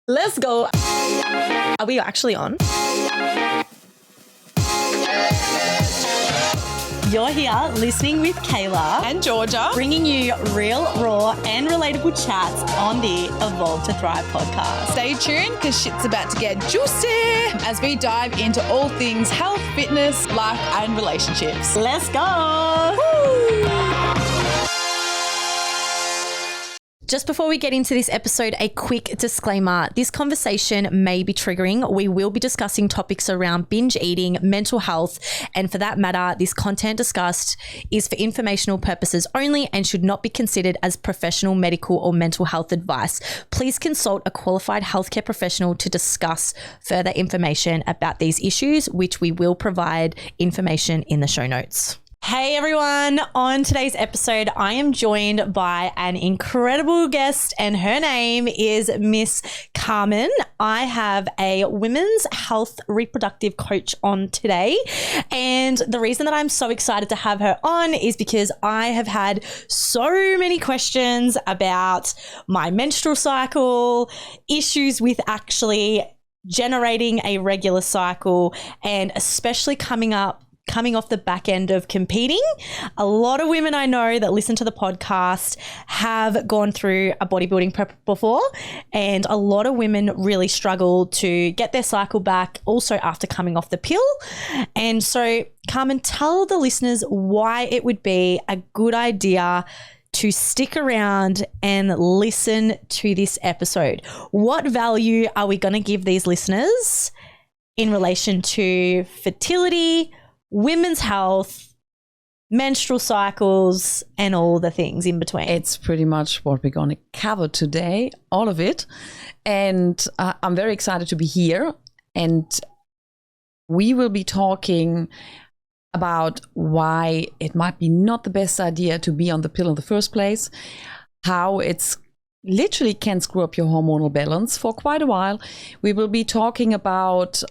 Let's go. Are we actually on? You're here listening with Kayla and Georgia, bringing you real, raw and relatable chats on the Evolve to Thrive podcast. Stay tuned because shit's about to get juicy as we dive into all things health, fitness, life and relationships. Let's go. Woo. Just before we get into this episode, a quick disclaimer. This conversation may be triggering. We will be discussing topics around binge eating, mental health, and for that matter, this content discussed is for informational purposes only and should not be considered as professional, medical, or mental health advice. Please consult a qualified healthcare professional to discuss further information about these issues, which we will provide information in the show notes. Hey everyone, on today's episode, I am joined by an incredible guest and her name is Miss Carmen. I have a women's health reproductive coach on today. And the reason that I'm so excited to have her on is because I have had so many questions about my menstrual cycle, issues with actually generating a regular cycle, and especially coming off the back end of competing. A lot of women I know that listen to the podcast have gone through a bodybuilding prep before, and a lot of women really struggle to get their cycle back also after coming off the pill. And so, Carmen, tell the listeners why it would be a good idea to stick around and listen to this episode. What value are we going to give these listeners in relation to fertility, women's health, menstrual cycles, and all the things in between? It's pretty much what we're going to cover today, all of it. And I'm very excited to be here. And we will be talking about why it might be not the best idea to be on the pill in the first place, how it's literally can screw up your hormonal balance for quite a while. We will be talking about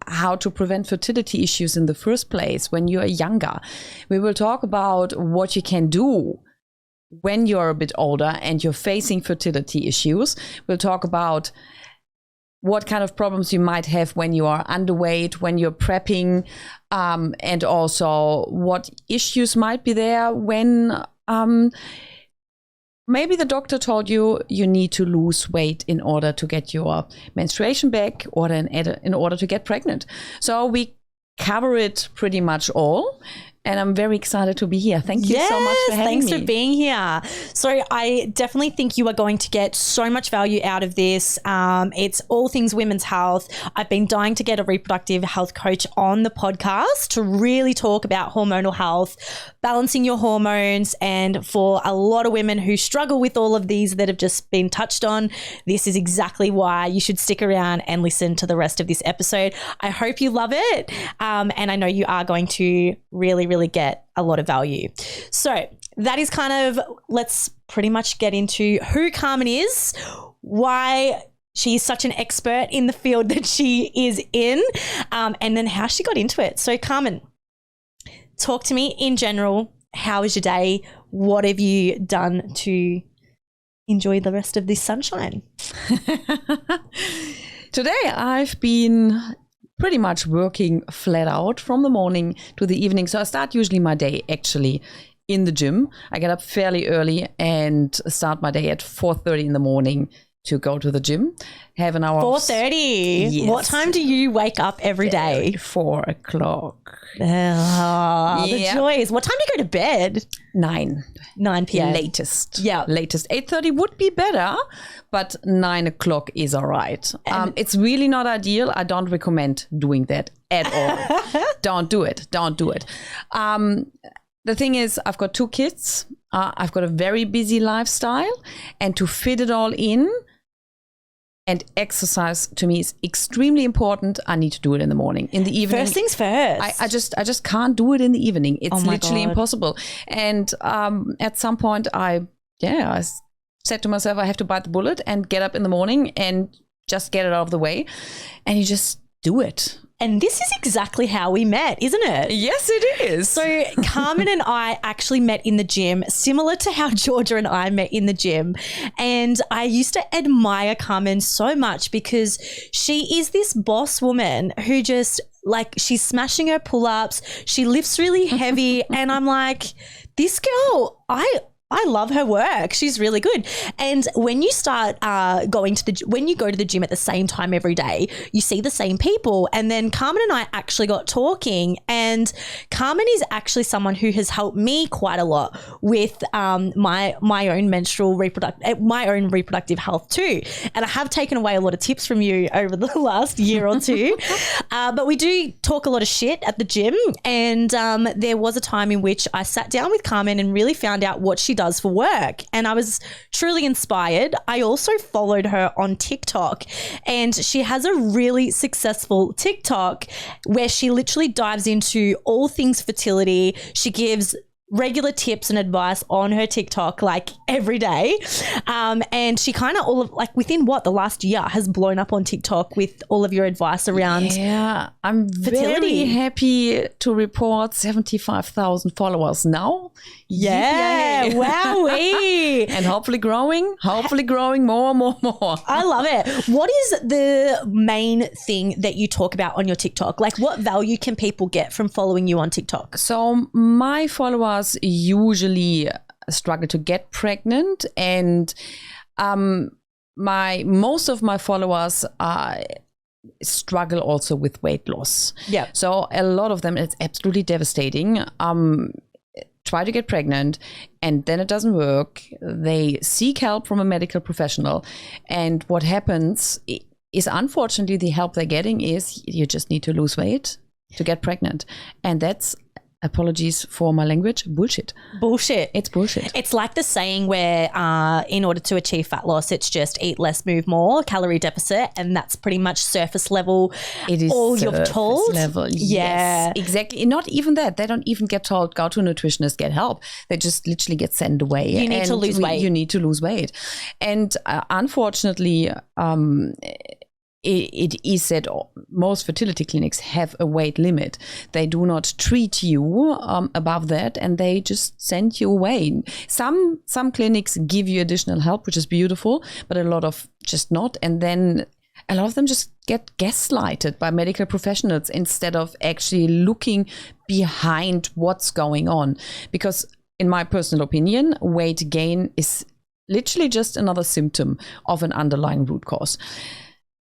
how to prevent fertility issues in the first place when you are younger. We will talk about what you can do when you're a bit older and you're facing fertility issues. We'll talk about what kind of problems you might have when you are underweight, when you're prepping, and also what issues might be there when maybe the doctor told you you need to lose weight in order to get your menstruation back or in order to get pregnant. So we cover it pretty much all. And I'm very excited to be here. Thank you so much for having me. Thanks for being here. So I definitely think you are going to get so much value out of this. It's all things women's health. I've been dying to get a reproductive health coach on the podcast to really talk about hormonal health, balancing your hormones. And for a lot of women who struggle with all of these that have just been touched on, this is exactly why you should stick around and listen to the rest of this episode. I hope you love it. And I know you are going to really get a lot of value. So that is kind of, let's pretty much get into who Carmen is, why she's such an expert in the field that she is in, and then how she got into it. So Carmen, talk to me in general. How is your day? What have you done to enjoy the rest of this sunshine? Today I've been pretty much working flat out from the morning to the evening. So I start usually my day actually in the gym. I get up fairly early and start my day at 4:30 in the morning to go to the gym. Have an hour. 4:30? Yes. What time do you wake up every day? 4 o'clock. The joys. What time do you go to bed? 9 p.m. Latest. Yeah. Latest. 8:30 would be better, but 9 o'clock is all right. It's really not ideal. I don't recommend doing that at all. Don't do it. The thing is, I've got 2 kids. I've got a very busy lifestyle, and to fit it all in, and exercise to me is extremely important. I need to do it in the morning. In the evening, first things first. I just can't do it in the evening. It's literally God. impossible. And at some point, I said to myself, I have to bite the bullet and get up in the morning and just get it out of the way. And you just do it. And this is exactly how we met, isn't it? Yes, it is. So Carmen and I actually met in the gym, similar to how Georgia and I met in the gym. And I used to admire Carmen so much because she is this boss woman who just like, she's smashing her pull-ups. She lifts really heavy. And I'm like, this girl, I love her work. She's really good. And when you start when you go to the gym at the same time every day, you see the same people. And then Carmen and I actually got talking, and Carmen is actually someone who has helped me quite a lot with my own reproductive health too. And I have taken away a lot of tips from you over the last year or two. But we do talk a lot of shit at the gym. And there was a time in which I sat down with Carmen and really found out what she does for work, and I was truly inspired. I also followed her on TikTok, and she has a really successful TikTok where she literally dives into all things fertility. She gives regular tips and advice on her TikTok like every day. And she kind of within the last year has blown up on TikTok with all of your advice around I'm fertility. Very happy to report 75,000 followers now. Yeah. Wowee. And hopefully growing more. I love it. What is the main thing that you talk about on your TikTok? Like, what value can people get from following you on TikTok? So my followers usually struggle to get pregnant, and most of my followers struggle also with weight loss. Yeah. So a lot of them, it's absolutely devastating. Try to get pregnant and then it doesn't work. They seek help from a medical professional, and what happens is, unfortunately, the help they're getting is you just need to lose weight to get pregnant, and that's, apologies for my language, bullshit. It's bullshit. It's like the saying where in order to achieve fat loss, it's just eat less, move more, calorie deficit, and that's pretty much surface level. It is all you're told. Level. Yeah. Yes, exactly. Not even that. They don't even get told, go to a nutritionist, get help. They just literally get sent away. You need to lose weight. You need to lose weight. And unfortunately, it is said most fertility clinics have a weight limit. They do not treat you above that, and they just send you away. Some clinics give you additional help, which is beautiful, but a lot of just not. And then a lot of them just get gaslighted by medical professionals instead of actually looking behind what's going on. Because in my personal opinion, weight gain is literally just another symptom of an underlying root cause.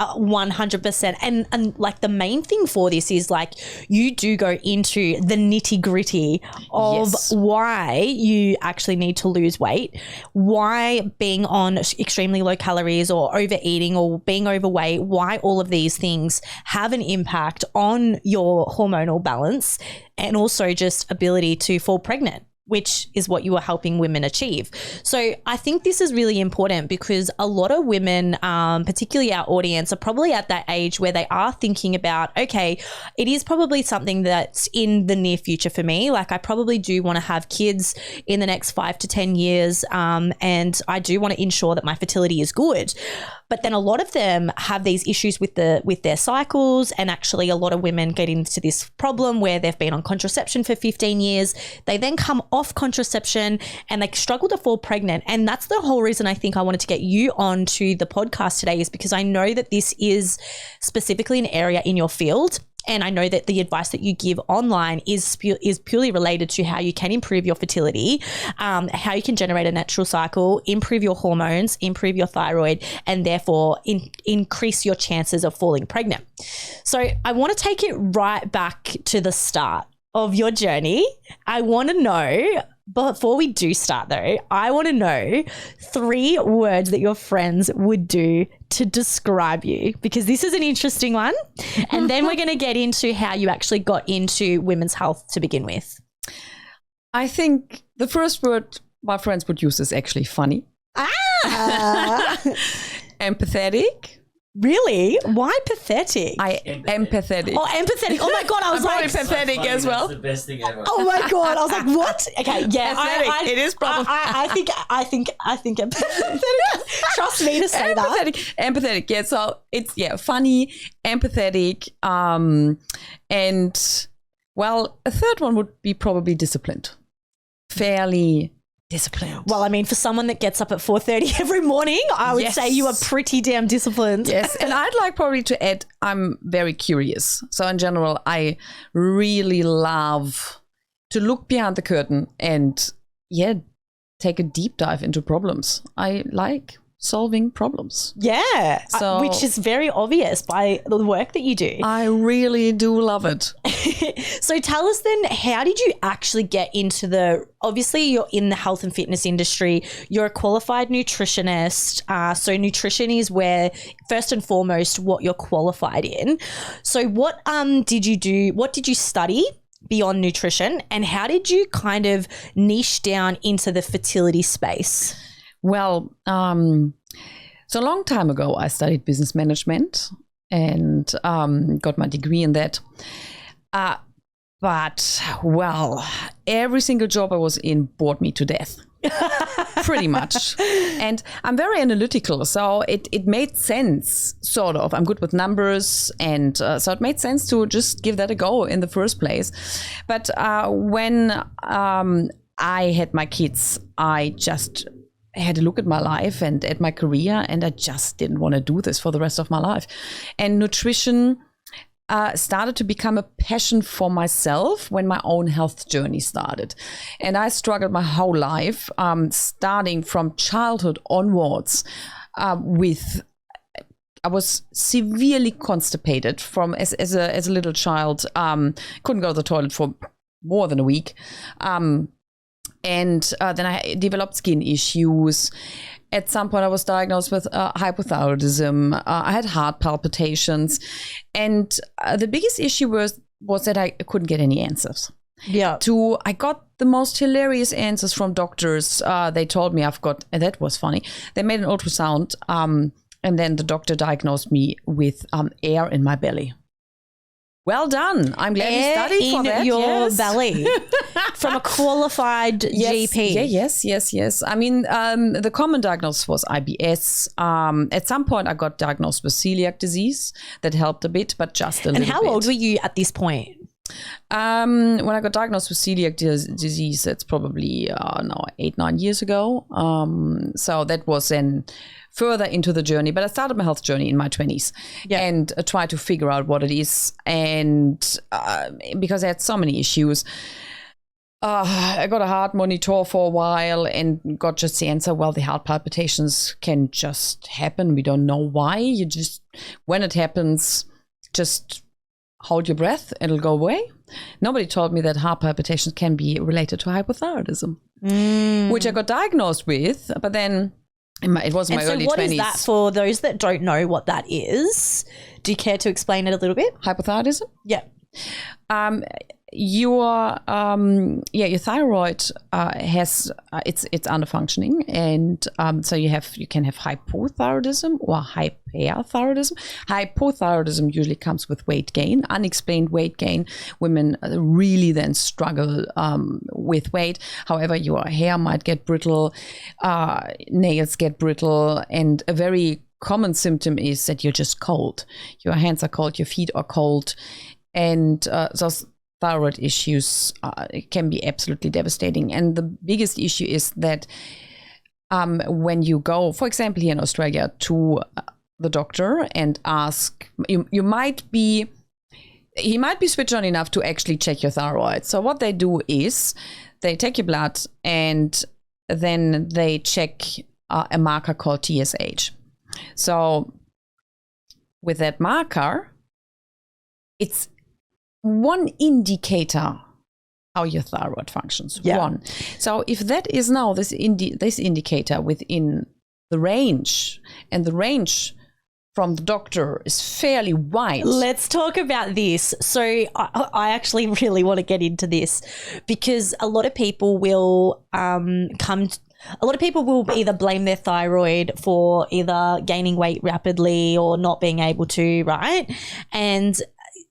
100%. And like the main thing for this is like you do go into the nitty gritty of why you actually need to lose weight, why being on extremely low calories or overeating or being overweight, why all of these things have an impact on your hormonal balance and also just ability to fall pregnant, which is what you are helping women achieve. So I think this is really important because a lot of women, particularly our audience, are probably at that age where they are thinking about, okay, it is probably something that's in the near future for me. Like I probably do want to have kids in the next 5 to 10 years. And I do want to ensure that my fertility is good. But then a lot of them have these issues with their cycles, and actually a lot of women get into this problem where they've been on contraception for 15 years. They then come off contraception and they struggle to fall pregnant. And that's the whole reason I think I wanted to get you on to the podcast today, is because I know that this is specifically an area in your field. And I know that the advice that you give online is purely related to how you can improve your fertility, how you can generate a natural cycle, improve your hormones, improve your thyroid, and therefore increase your chances of falling pregnant. So I want to take it right back to the start of your journey. I want to know, before we do start though, I want to know 3 words that your friends would do to describe you, because this is an interesting one. And then we're going to get into how you actually got into women's health to begin with. I think the first word my friends would use is actually funny. Ah! Empathetic. Really? Why pathetic? Empathetic. Oh, empathetic. Oh my God. I was like, pathetic as well. That's the best thing ever. oh my God. I was like, what? Okay. Yeah. Pathetic. It is probably. I think empathetic. Trust me to say that. Empathetic. Yeah. So it's funny, empathetic, and well, a third one would be probably disciplined. Fairly disciplined. Well, I mean, for someone that gets up at 4:30 every morning, I would say you are pretty damn disciplined. Yes, and I'd like probably to add, I'm very curious. So in general, I really love to look behind the curtain and take a deep dive into problems. I like solving problems. Yeah, So- which is very obvious by the work that you do. I really do love it. So tell us then, how did you actually get into obviously you're in the health and fitness industry, you're a qualified nutritionist. So nutrition is where, first and foremost, what you're qualified in. So what did you do? What did you study beyond nutrition, and how did you kind of niche down into the fertility space? Well, so a long time ago, I studied business management and got my degree in that. But, well, every single job I was in bored me to death. Pretty much. And I'm very analytical, so it made sense, sort of. I'm good with numbers, and so it made sense to just give that a go in the first place. But when I had my kids, I just had a look at my life and at my career, and I just didn't want to do this for the rest of my life. And nutrition started to become a passion for myself when my own health journey started. And I struggled my whole life, starting from childhood onwards, I was severely constipated from as a little child. Couldn't go to the toilet for more than a week. And then I developed skin issues. At some point, I was diagnosed with hypothyroidism. I had heart palpitations. And the biggest issue was that I couldn't get any answers. Yeah. I got the most hilarious answers from doctors. They told me and that was funny. They made an ultrasound, and then the doctor diagnosed me with air in my belly. Well done. I'm glad you studied for that. In your belly from a qualified GP. Yes. I mean, the common diagnosis was IBS. At some point, I got diagnosed with celiac disease. That helped a bit, but just a little bit. And how old were you at this point? When I got diagnosed with celiac disease, that's probably 8-9 years ago. So that was then further into the journey, but I started my health journey in my 20s and tried to figure out what it is. And because I had so many issues, I got a heart monitor for a while and got just the answer, well, the heart palpitations can just happen. We don't know why. When it happens, just hold your breath, it'll go away. Nobody told me that heart palpitations can be related to hypothyroidism, which I got diagnosed with, but then it was my early 20s. What is that for those that don't know what that is? Do you care to explain it a little bit? Hypothyroidism? Yeah. Your thyroid has it's under functioning, and so you can have hypothyroidism or hyperthyroidism. Hypothyroidism usually comes with weight gain, unexplained weight gain. Women really then struggle with weight. However, your hair might get brittle, nails get brittle, and a very common symptom is that you're just cold. Your hands are cold, your feet are cold, and those thyroid issues can be absolutely devastating. And the biggest issue is that when you go, for example, here in Australia, to the doctor and ask, he might be switched on enough to actually check your thyroid. So what they do is they take your blood and then they check a marker called TSH. So with that marker, it's one indicator how your thyroid functions. Yeah. One. So if that is now this indicator within the range, and the range from the doctor is fairly wide. Let's talk about this. So I actually really want to get into this, because a lot of people will come A lot of people will either blame their thyroid for either gaining weight rapidly or not being able to, right? And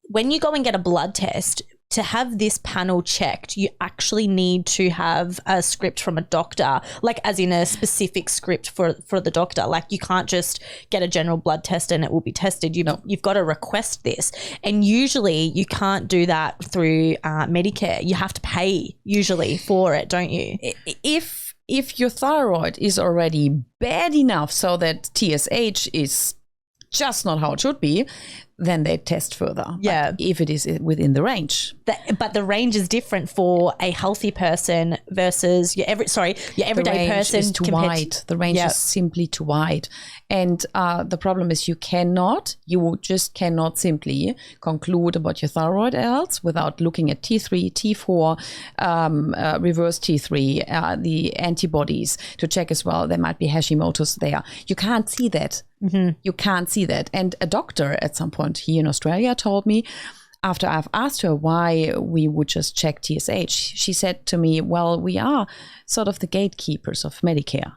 when you go and get a blood test, to have this panel checked, you actually need to have a script from a doctor, like as in a specific script for the doctor. Like you can't just get a general blood test and it will be tested. You've got to request this. And usually you can't do that through Medicare. You have to pay usually for it, don't you? If your thyroid is already bad enough so that TSH is just not how it should be, then they test further. Yeah. But if it is within the range. But the range is different for a healthy person versus your everyday person. Is too wide. The range is simply too wide. And the problem is you just cannot simply conclude about your thyroid health without looking at T3, T4, reverse T3, the antibodies to check as well. There might be Hashimoto's there. You can't see that. Mm-hmm. You can't see that. And a doctor at some point here in Australia told me, after I've asked her why we would just check TSH, she said to me, well, we are sort of the gatekeepers of Medicare.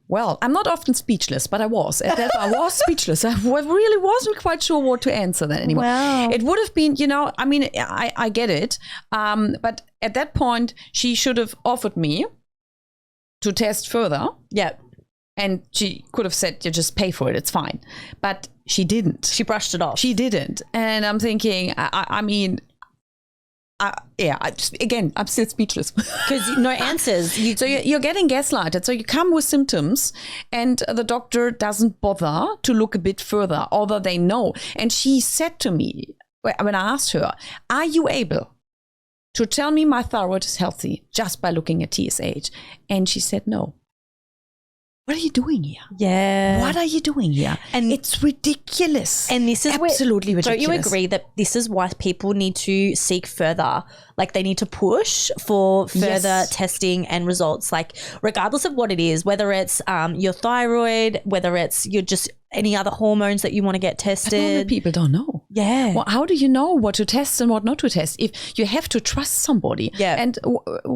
Well, I'm not often speechless, but I was. At that, I was speechless. I really wasn't quite sure what to answer that anymore. Wow. It would have been, I mean, I get it. But at that point, she should have offered me to test further. Yeah. And she could have said, you just pay for it, it's fine. But she didn't. She brushed it off. She didn't. And I'm thinking, I'm still speechless. Because no answers. So you're getting gaslighted. So you come with symptoms and the doctor doesn't bother to look a bit further, although they know. And she said to me, when I asked her, are you able to tell me my thyroid is healthy just by looking at TSH? And she said no. What are you doing here? Yeah. What are you doing here? And it's ridiculous. And this is absolutely ridiculous. Don't you agree that this is why people need to seek further? Like they need to push for further testing and results, like regardless of what it is, whether it's your thyroid, whether it's just any other hormones that you want to get tested. But other people don't know. Yeah. Well, how do you know what to test and what not to test? If you have to trust somebody. Yeah. And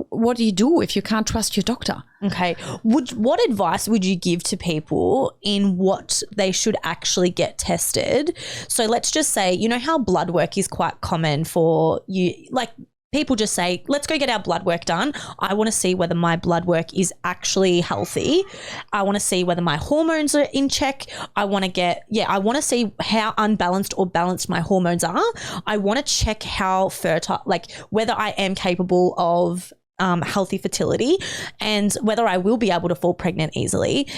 what do you do if you can't trust your doctor? Okay. What advice would you give to people in what they should actually get tested? So let's just say, you know how blood work is quite common for you, like people just say, let's go get our blood work done. I want to see whether my blood work is actually healthy. I want to see whether my hormones are in check. I want to see how unbalanced or balanced my hormones are. I want to check how fertile, like whether I am capable of healthy fertility and whether I will be able to fall pregnant easily,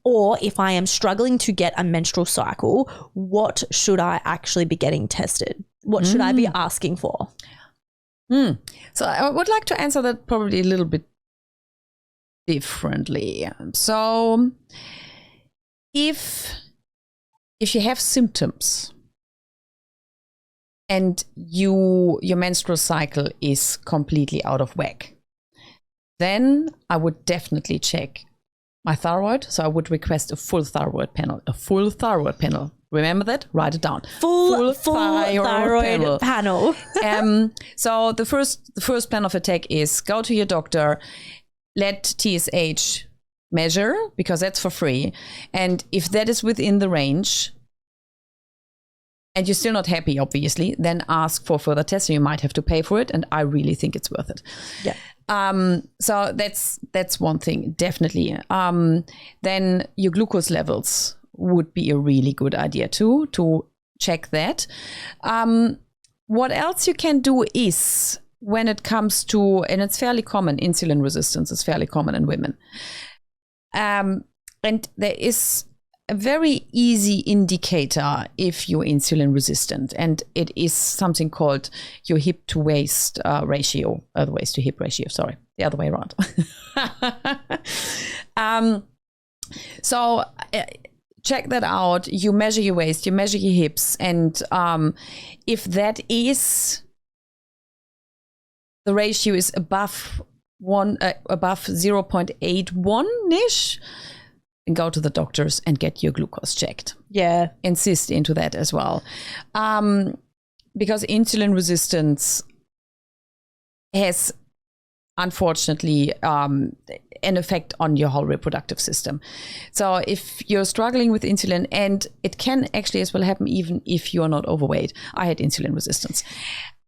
or if I am struggling to get a menstrual cycle, what should I actually be getting tested? What should I be asking for? So I would like to answer that probably a little bit differently. So if you have symptoms and your menstrual cycle is completely out of whack, then I would definitely check my thyroid. So I would request a full thyroid panel. Remember that? Write it down. Full thyroid panel. So the first plan of attack is go to your doctor, let TSH measure, because that's for free. And if that is within the range and you're still not happy, obviously, then ask for further testing. You might have to pay for it. And I really think it's worth it. Yeah. So that's one thing, definitely. Then your glucose levels would be a really good idea too, to check that. What else you can do is, when it comes to, and it's fairly common, insulin resistance is fairly common in women. And there is a very easy indicator if you're insulin resistant, and it is something called your hip to waist ratio, the waist to hip ratio, sorry, the other way around. So check that out. You measure your waist, you measure your hips, and if that is, the ratio is above 0.81-ish, and go to the doctors and get your glucose checked. Yeah. Insist into that as well. Because insulin resistance has unfortunately, an effect on your whole reproductive system. So if you're struggling with insulin, and it can actually as well happen even if you're not overweight. I had insulin resistance.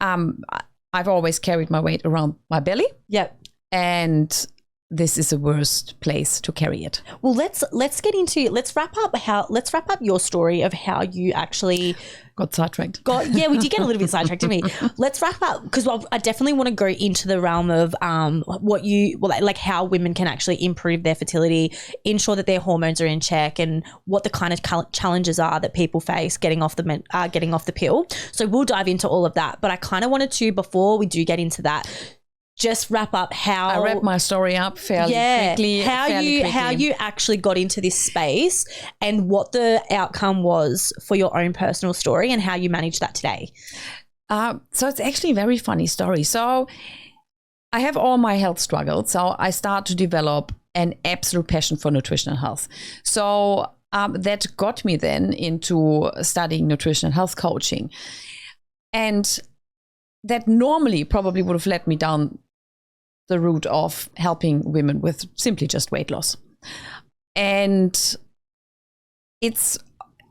I've always carried my weight around my belly. Yep. And this is the worst place to carry it. Well, let's wrap up your story of how you actually got sidetracked. Yeah, we did get a little bit sidetracked, didn't we? Let's wrap up, because I definitely want to go into the realm of how women can actually improve their fertility, ensure that their hormones are in check, and what the kind of challenges are that people face getting off the pill. So we'll dive into all of that. But I kind of wanted to, before we do get into that, just wrap up how I wrap my story up fairly quickly. How you actually got into this space and what the outcome was for your own personal story and how you managed that today. So it's actually a very funny story. So I have all my health struggles. So I start to develop an absolute passion for nutritional health. So that got me then into studying nutritional health coaching. And that normally probably would have led me down the route of helping women with simply just weight loss. And it's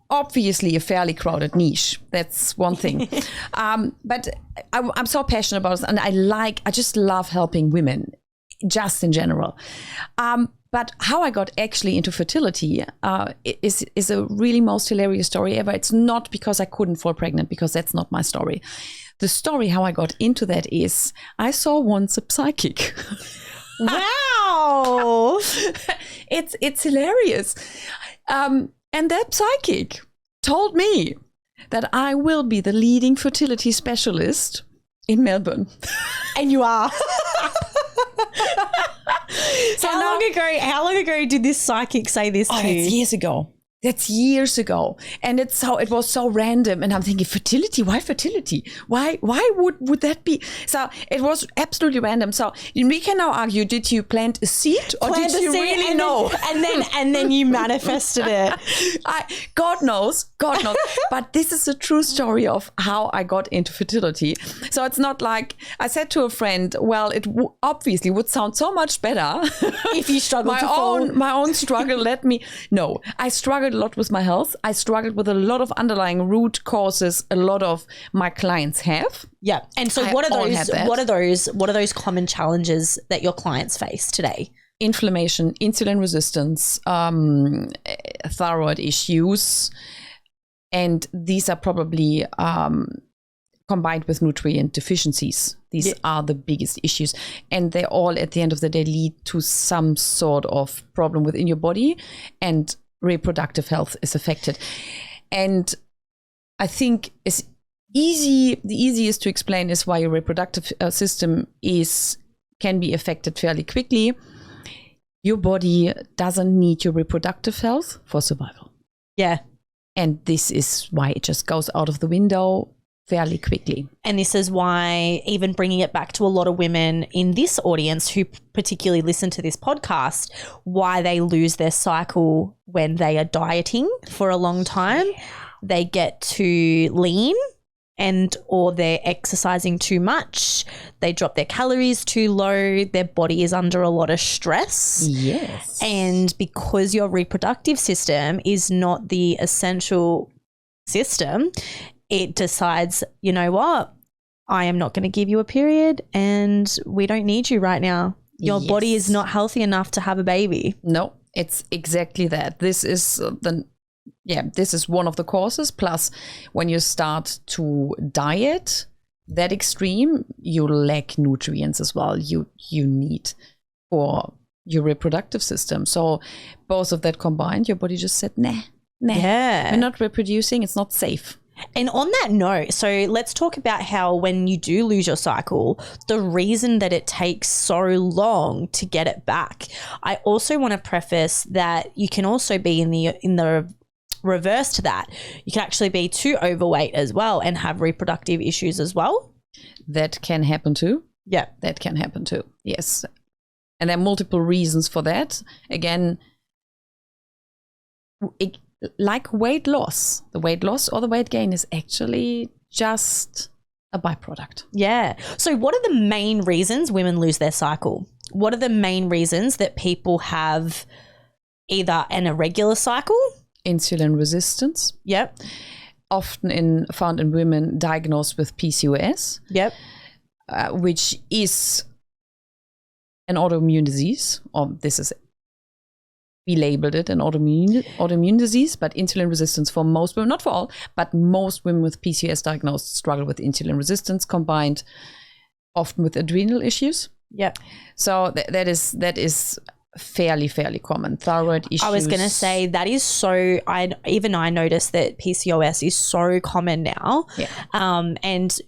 obviously a fairly crowded niche. That's one thing. But I'm so passionate about it, and I just love helping women just in general. But how I got actually into fertility is a really most hilarious story ever. It's not because I couldn't fall pregnant, because that's not my story. The story how I got into that is I saw once a psychic. Wow. It's hilarious. And that psychic told me that I will be the leading fertility specialist in Melbourne. And you are. So how long ago did this psychic say this to you? That's years ago. That's years ago. And it was so random. And I'm thinking, fertility? Why fertility? Why would that be? So it was absolutely random. So we can now argue, did you plant a seed or did you really know? And then you manifested it. God knows. But this is a true story of how I got into fertility. So it's not like I said to a friend, well, it obviously would sound so much better if you struggled my own struggle led me. No, I struggled a lot with my health. I struggled with a lot of underlying root causes a lot of my clients have. Yeah. And so what are those common challenges that your clients face today? Inflammation, insulin resistance, thyroid issues, and these are probably combined with nutrient deficiencies. These are the biggest issues, and they all at the end of the day lead to some sort of problem within your body, and reproductive health is affected. And I think the easiest to explain is why your reproductive system can be affected fairly quickly. Your body doesn't need your reproductive health for survival. Yeah. And this is why it just goes out of the window fairly quickly. And this is why, even bringing it back to a lot of women in this audience who particularly listen to this podcast, why they lose their cycle when they are dieting for a long time. They get too lean or they're exercising too much. They drop their calories too low. Their body is under a lot of stress. Yes. And because your reproductive system is not the essential system, it decides, you know what, I am not going to give you a period and we don't need you right now. Your body is not healthy enough to have a baby. No, it's exactly that. This is this is one of the causes. Plus, when you start to diet that extreme, you lack nutrients as well. You need for your reproductive system. So both of that combined, your body just said, nah, we're not reproducing. It's not safe. And on that note, so let's talk about how when you do lose your cycle, the reason that it takes so long to get it back. I also want to preface that you can also be in the reverse to that. You can actually be too overweight as well and have reproductive issues as well. That can happen too. Yeah. That can happen too. Yes. And there are multiple reasons for that. Again, like weight loss, the weight loss or the weight gain is actually just a byproduct. Yeah. So what are the main reasons women lose their cycle? What are the main reasons that people have either an irregular cycle? Insulin resistance. Yep. Often found in women diagnosed with PCOS. Yep. Which is an autoimmune disease, or we labeled it an autoimmune disease, but insulin resistance for most women, not for all, but most women with PCOS diagnosed struggle with insulin resistance combined often with adrenal issues. Yep. So that is fairly common. Thyroid issues. I was going to say that is so, I noticed that PCOS is so common now. Yeah. And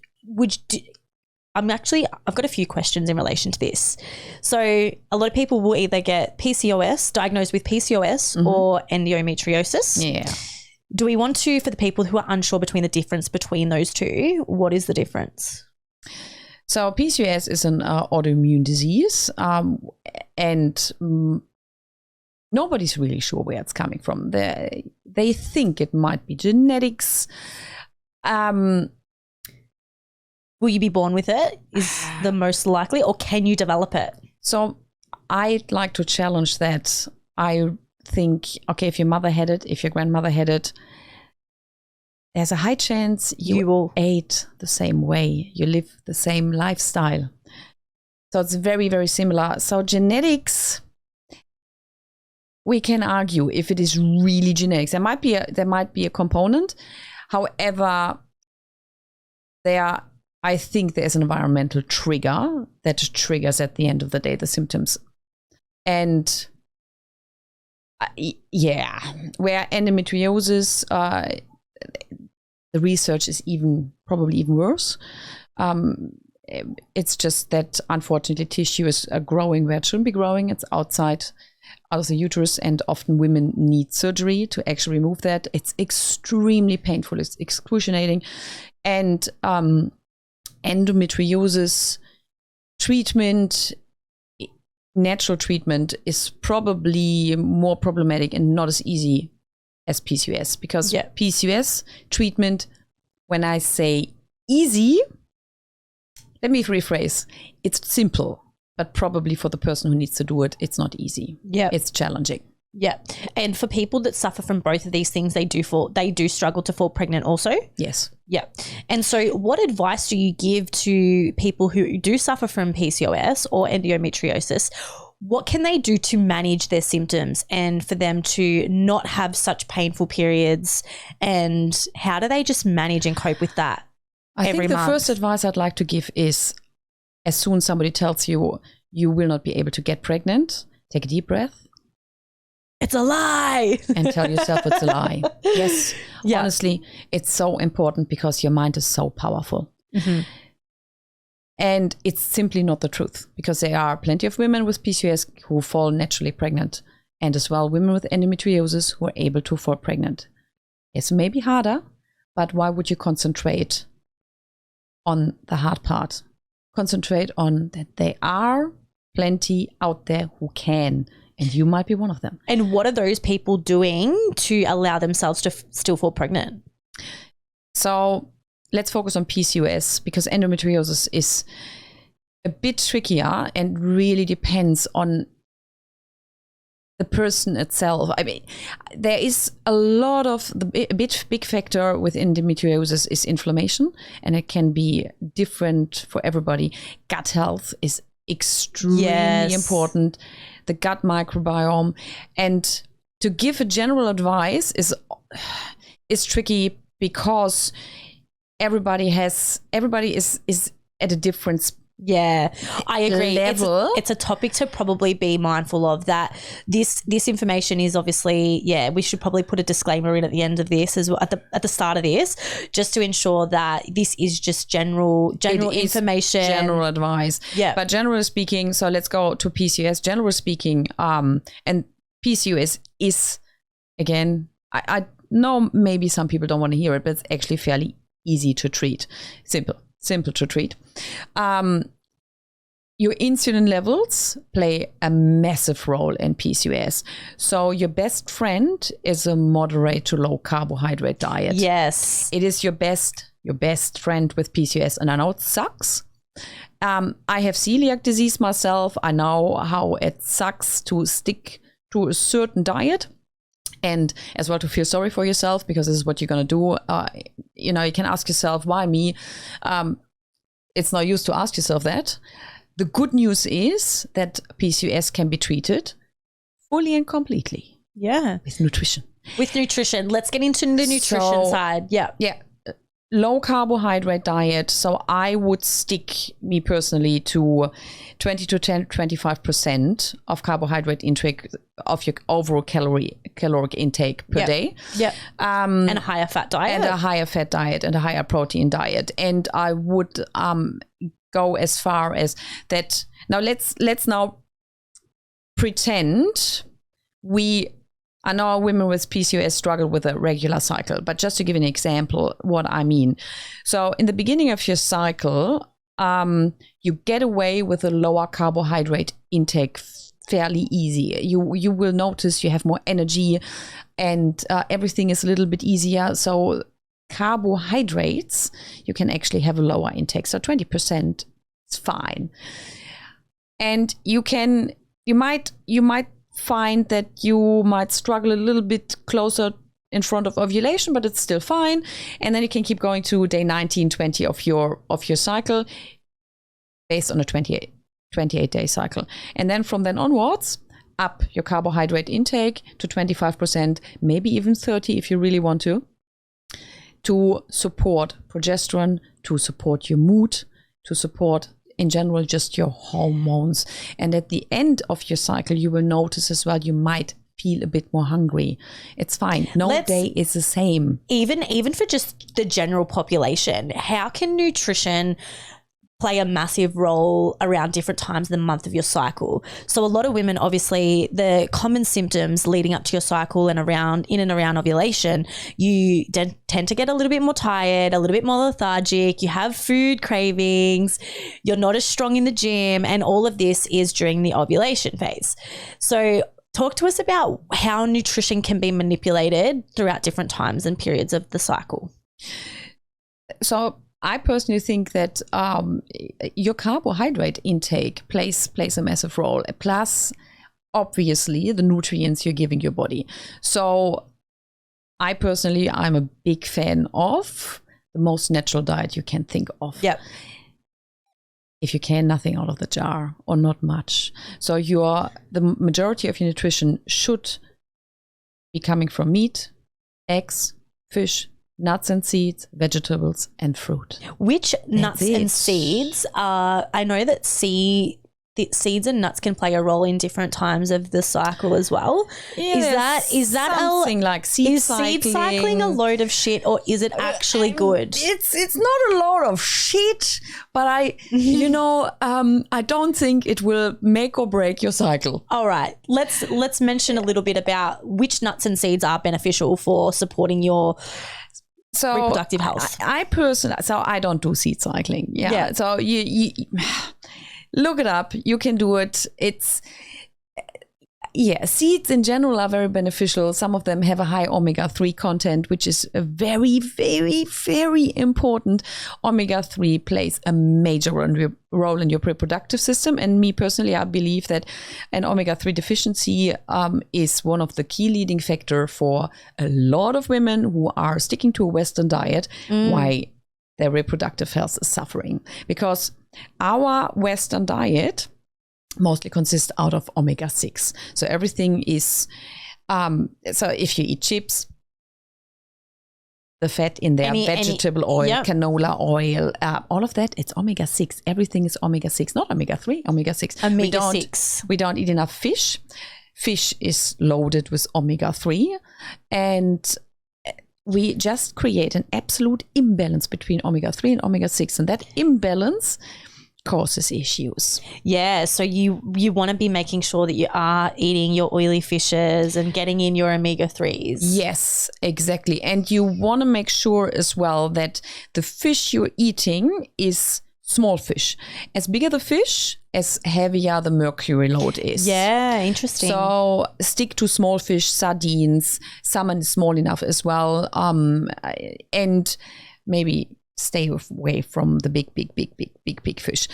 I've got a few questions in relation to this. So a lot of people will either get diagnosed with PCOS or endometriosis. Yeah. Do we want to, for the people who are unsure between the difference between those two, what is the difference? So PCOS is an autoimmune disease, and nobody's really sure where it's coming from. They think it might be genetics. Will you be born with it is the most likely, or can you develop it? So I'd like to challenge that. I think, okay, if your mother had it, if your grandmother had it, there's a high chance you will ate the same way, you live the same lifestyle. So it's very, very similar. So genetics, we can argue if it is really genetics. There might be a component. However, I think there's an environmental trigger that triggers at the end of the day the symptoms. And where endometriosis, the research is probably even worse. It's just that unfortunately tissue is growing where it shouldn't be growing. It's outside of the uterus, and often women need surgery to actually remove that. It's extremely painful. It's excruciating. And endometriosis treatment, natural treatment, is probably more problematic and not as easy as PCOS, because PCOS treatment, when I say easy, let me rephrase, it's simple, but probably for the person who needs to do it, it's not easy. Yeah, it's challenging. Yeah. And for people that suffer from both of these things, they do struggle to fall pregnant also? Yes. Yeah. And so what advice do you give to people who do suffer from PCOS or endometriosis? What can they do to manage their symptoms and for them to not have such painful periods? And how do they just manage and cope with that every month? I think the first advice I'd like to give is, as soon as somebody tells you you will not be able to get pregnant, take a deep breath. It's a lie. And tell yourself it's a lie. Yes. Yeah. Honestly, it's so important because your mind is so powerful. Mm-hmm. And it's simply not the truth, because there are plenty of women with PCOS who fall naturally pregnant, and as well women with endometriosis who are able to fall pregnant. It's maybe harder, but why would you concentrate on the hard part? Concentrate on that there are plenty out there who can. And you might be one of them. And what are those people doing to allow themselves to still fall pregnant? So let's focus on PCOS, because endometriosis is a bit trickier and really depends on the person itself. I mean, there is a lot of big factor with endometriosis is inflammation, and it can be different for everybody. Gut health is extremely important. The gut microbiome, and to give a general advice is tricky, because everybody is at a different I agree. level. It's a topic to probably be mindful of, that this information is obviously, we should probably put a disclaimer in at the end of this as well, at the start of this, just to ensure that this is just general information, general advice. Yeah. But generally speaking, so let's go to PCOS. Generally speaking, and PCOS is, again, I know maybe some people don't want to hear it, but it's actually fairly easy to treat. Simple to treat. Your insulin levels play a massive role in PCOS. So your best friend is a moderate to low carbohydrate diet. Yes. It is your best your best friend with PCOS, and I know it sucks. I have celiac disease myself. I know how it sucks to stick to a certain diet, and as well to feel sorry for yourself, because this is what you're going to do. You can ask yourself, why me? It's no use to ask yourself that. The good news is that PCOS can be treated fully and completely. Yeah. With nutrition. Let's get into the nutrition side. Yeah. Low carbohydrate diet. So I would stick, me personally, to 20 to 25% of carbohydrate intake of your overall caloric intake per day. Yeah. And a higher fat diet. And a higher fat diet and a higher protein diet. And I would go as far as that. Now let's now pretend I know women with PCOS struggle with a regular cycle, but just to give an example what I mean. So in the beginning of your cycle, you get away with a lower carbohydrate intake fairly easy. You will notice you have more energy and everything is a little bit easier. So carbohydrates, you can actually have a lower intake. So 20% is fine. And you might find that you might struggle a little bit closer in front of ovulation, but it's still fine. And then you can keep going to day 19, 20 of your cycle based on a 28-day cycle. And then from then onwards, up your carbohydrate intake to 25%, maybe even 30 if you really want to support progesterone, to support your mood, to support in general just your hormones. And at the end of your cycle, you will notice as well, you might feel a bit more hungry. It's fine. No day is the same. Even for just the general population, how can nutrition play a massive role around different times in the month of your cycle? So a lot of women, obviously, the common symptoms leading up to your cycle and in and around ovulation, you tend to get a little bit more tired, a little bit more lethargic, you have food cravings, you're not as strong in the gym, and all of this is during the ovulation phase. So talk to us about how nutrition can be manipulated throughout different times and periods of the cycle. So I personally think that your carbohydrate intake plays a massive role, plus obviously the nutrients you're giving your body. So I'm a big fan of the most natural diet you can think of. Yep. If you can, nothing out of the jar or not much. So the majority of your nutrition should be coming from meat, eggs, fish, nuts and seeds, vegetables, and fruit. Which nuts and seeds are, I know that seeds and nuts can play a role in different times of the cycle as well. Yes, is that something like seed cycling? Is seed cycling a load of shit, or is it actually good? It's not a load of shit, but I don't think it will make or break your cycle. All right, let's mention a little bit about which nuts and seeds are beneficial for supporting your reproductive health. I personally, I don't do seed cycling. Yeah. So you look it up. You can do it. Seeds in general are very beneficial. Some of them have a high omega-3 content, which is a very, very, very important. Omega-3 plays a major role in your reproductive system. And me personally, I believe that an omega-3 deficiency is one of the key leading factor for a lot of women who are sticking to a Western diet, why their reproductive health is suffering. Because our Western diet mostly consists out of omega-6. So everything is, so if you eat chips, the fat in there, vegetable oil, canola oil, all of that, it's omega-6. Everything is omega-6, not omega-3, omega-6. Omega-6. We don't eat enough fish. Fish is loaded with omega-3. And we just create an absolute imbalance between omega-3 and omega-6. And that imbalance causes issues. Yeah, so you want to be making sure that you are eating your oily fishes and getting in your omega-3s. Yes, exactly. And you want to make sure as well that the fish you're eating is small fish. As bigger the fish, as heavier the mercury load is. Yeah, interesting. So stick to small fish, sardines, salmon is small enough as well. And maybe stay away from the big fish.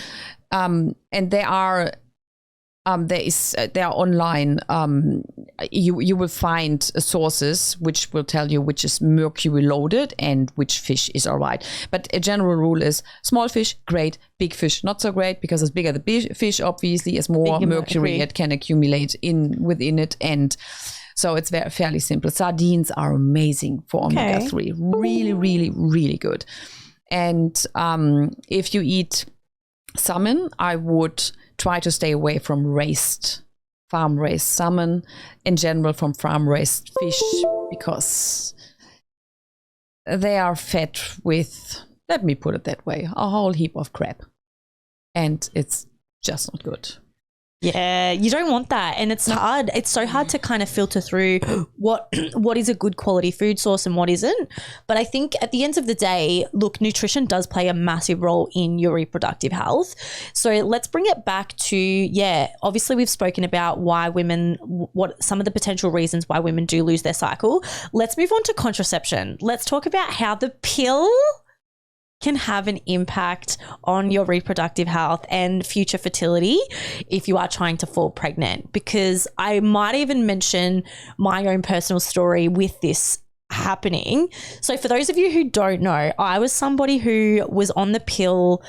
And there are online. You will find sources which will tell you which is mercury loaded and which fish is all right. But a general rule is small fish, great. Big fish, not so great, because as bigger the fish, obviously, as more mercury it can accumulate within it. And so it's fairly simple. Sardines are amazing for omega-3. Really, really, really good. And if you eat salmon, I would try to stay away from farm-raised salmon, in general from farm-raised fish, because they are fed with, let me put it that way, a whole heap of crap. And it's just not good. Yeah, you don't want that. And it's hard. It's so hard to kind of filter through what is a good quality food source and what isn't. But I think at the end of the day, look, nutrition does play a massive role in your reproductive health. So let's bring it back to, obviously we've spoken about what some of the potential reasons why women do lose their cycle. Let's move on to contraception. Let's talk about how the pill can have an impact on your reproductive health and future fertility if you are trying to fall pregnant. Because I might even mention my own personal story with this happening. So for those of you who don't know, I was somebody who was on the pill,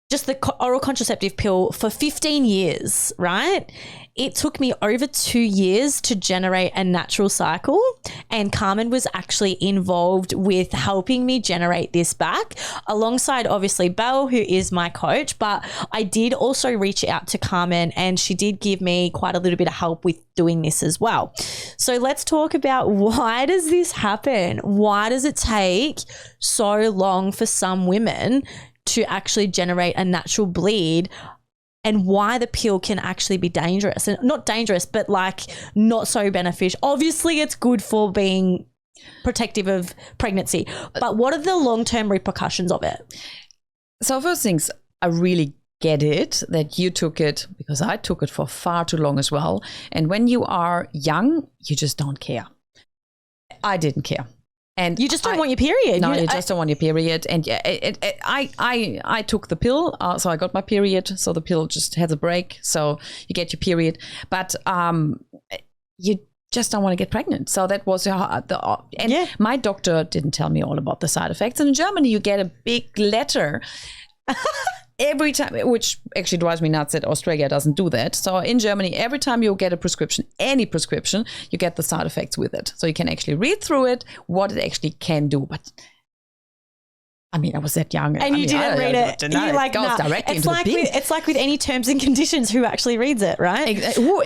just the oral contraceptive pill, for 15 years, right? It took me over 2 years to generate a natural cycle, and Carmen was actually involved with helping me generate this back, alongside obviously Belle, who is my coach. But I did also reach out to Carmen, and she did give me quite a little bit of help with doing this as well. So let's talk about, why does this happen? Why does it take so long for some women to actually generate a natural bleed, and why the pill can actually be dangerous? And not dangerous, but like not so beneficial. Obviously it's good for being protective of pregnancy, but what are the long-term repercussions of it? So first things, I really get it that you took it, because I took it for far too long as well. And when you are young, you just don't care. I didn't care. And you just don't want your period. No, you just don't want your period. And I took the pill, so I got my period. So the pill just has a break, so you get your period. But you just don't want to get pregnant. So that was my doctor didn't tell me all about the side effects. And in Germany, you get a big letter every time, which actually drives me nuts that Australia doesn't do that. So in Germany, every time you get a prescription, any prescription, you get the side effects with it. So you can actually read through it, what it actually can do. But I mean, I was that young. And you didn't read it. You're like, nah. It's like with any terms and conditions, who actually reads it, right?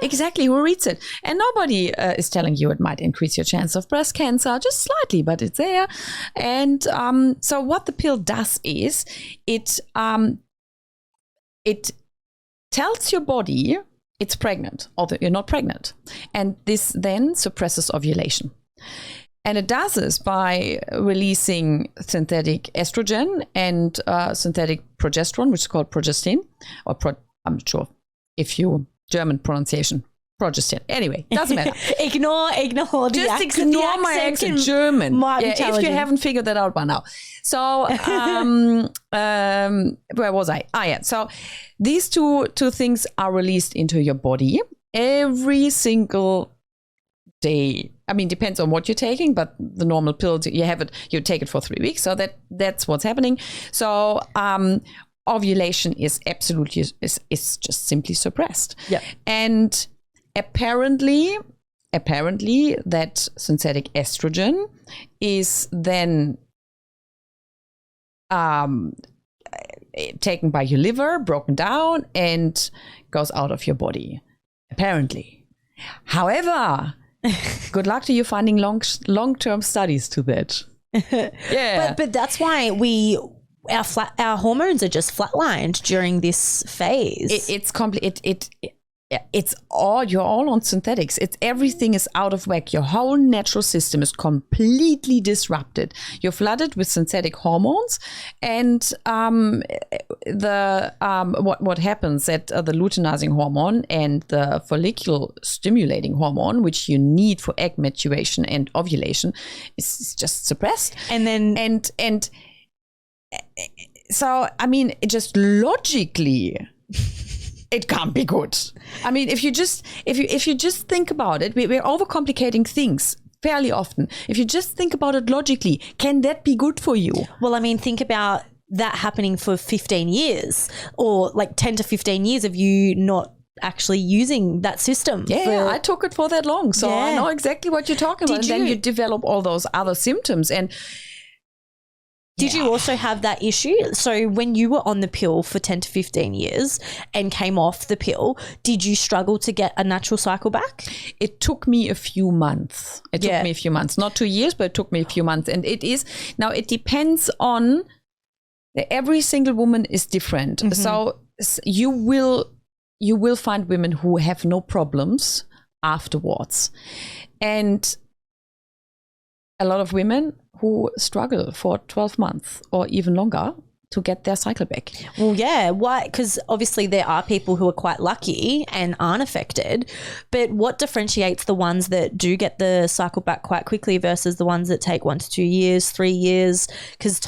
Exactly, who reads it? And nobody is telling you it might increase your chance of breast cancer, just slightly, but it's there. And so what the pill does is it tells your body it's pregnant, or that you're not pregnant. And this then suppresses ovulation. And it does this by releasing synthetic estrogen and synthetic progesterone, which is called progestin, or I'm not sure if you German pronunciation. Progestin. Anyway, doesn't matter. ignore the Just accent. ignore my accent. German. If you haven't figured that out by now. So, where was I? Yeah. So these two things are released into your body every single day. I mean, depends on what you're taking, but the normal pills, you take it for 3 weeks. So that's what's happening. So, ovulation is absolutely, is just simply suppressed. Yeah. And apparently that synthetic estrogen is then taken by your liver, broken down, and goes out of your body. Apparently. However, good luck to you finding long-term studies to that. Yeah. But that's why our hormones are just flatlined during this phase. You're all on synthetics. Everything is out of whack. Your whole natural system is completely disrupted. You're flooded with synthetic hormones, and what happens that the luteinizing hormone and the follicle stimulating hormone, which you need for egg maturation and ovulation, is just suppressed. And then So, I mean, just logically, it can't be good. I mean, if you just think about it, we're overcomplicating things fairly often. If you just think about it logically, can that be good for you? Well, I mean, think about that happening for 15 years or like 10 to 15 years of you not actually using that system. Yeah, I took it for that long. So I know exactly what you're talking about. And then you develop all those other symptoms. And did you also have that issue? So when you were on the pill for 10 to 15 years and came off the pill, did you struggle to get a natural cycle back? It took me a few months. Not 2 years, but it took me a few months. And it depends on, every single woman is different. Mm-hmm. So you will find women who have no problems afterwards. And a lot of women who struggle for 12 months or even longer to get their cycle back. Well, yeah. Why? Because obviously there are people who are quite lucky and aren't affected. But what differentiates the ones that do get the cycle back quite quickly versus the ones that take 1 to 2 years, 3 years? Because